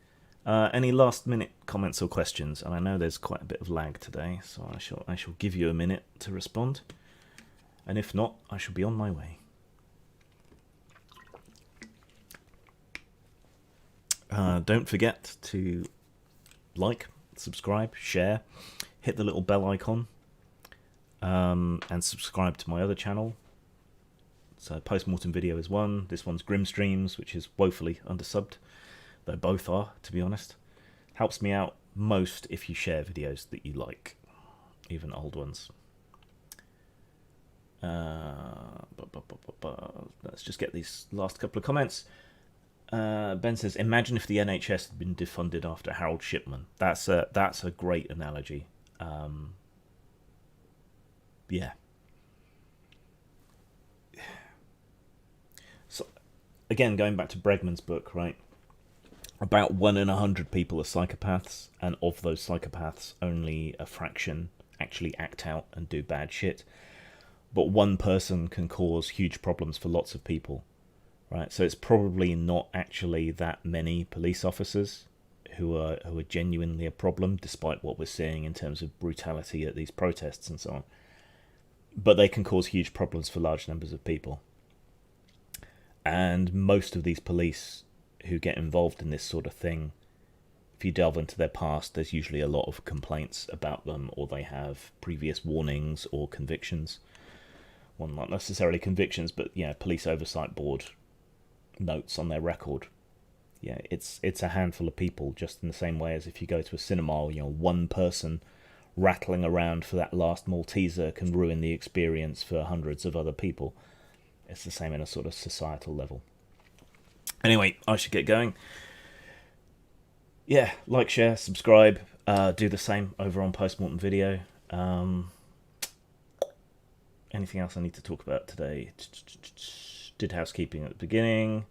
Any last minute comments or questions? And I know there's quite a bit of lag today, so I shall give you a minute to respond. And if not, I shall be on my way. Don't forget to like, subscribe, share, hit the little bell icon, and subscribe to my other channel. So Postmortem Video is one. This one's Grim Streams, which is woefully undersubbed, though both are, to be honest. Helps me out most if you share videos that you like, even old ones. Let's just get these last couple of comments. Ben says, imagine if the NHS had been defunded after Harold Shipman. That's a great analogy. Yeah. So, again, going back to Bregman's book, right? About 1 in 100 people are psychopaths, and of those psychopaths, only a fraction actually act out and do bad shit. But one person can cause huge problems for lots of people, right? So it's probably not actually that many police officers who are genuinely a problem, despite what we're seeing in terms of brutality at these protests and so on. But they can cause huge problems for large numbers of people. And most of these police who get involved in this sort of thing, if you delve into their past, there's usually a lot of complaints about them, or they have previous warnings or convictions. Well, not necessarily convictions, but police oversight board notes on their record. Yeah, it's a handful of people, just in the same way as if you go to a cinema, one person rattling around for that last Malteser can ruin the experience for hundreds of other people. It's the same in a sort of societal level. Anyway, I should get going. Yeah, like, share, subscribe. Do the same over on Postmortem Video. Anything else I need to talk about today? Did housekeeping at the beginning.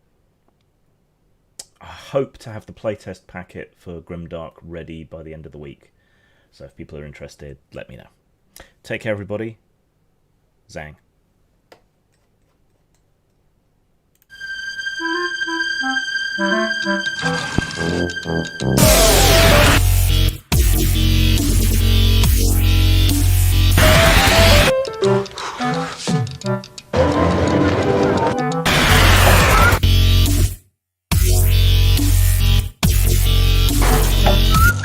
I hope to have the playtest packet for Grimdark ready by the end of the week. So if people are interested, let me know. Take care, everybody. Zang.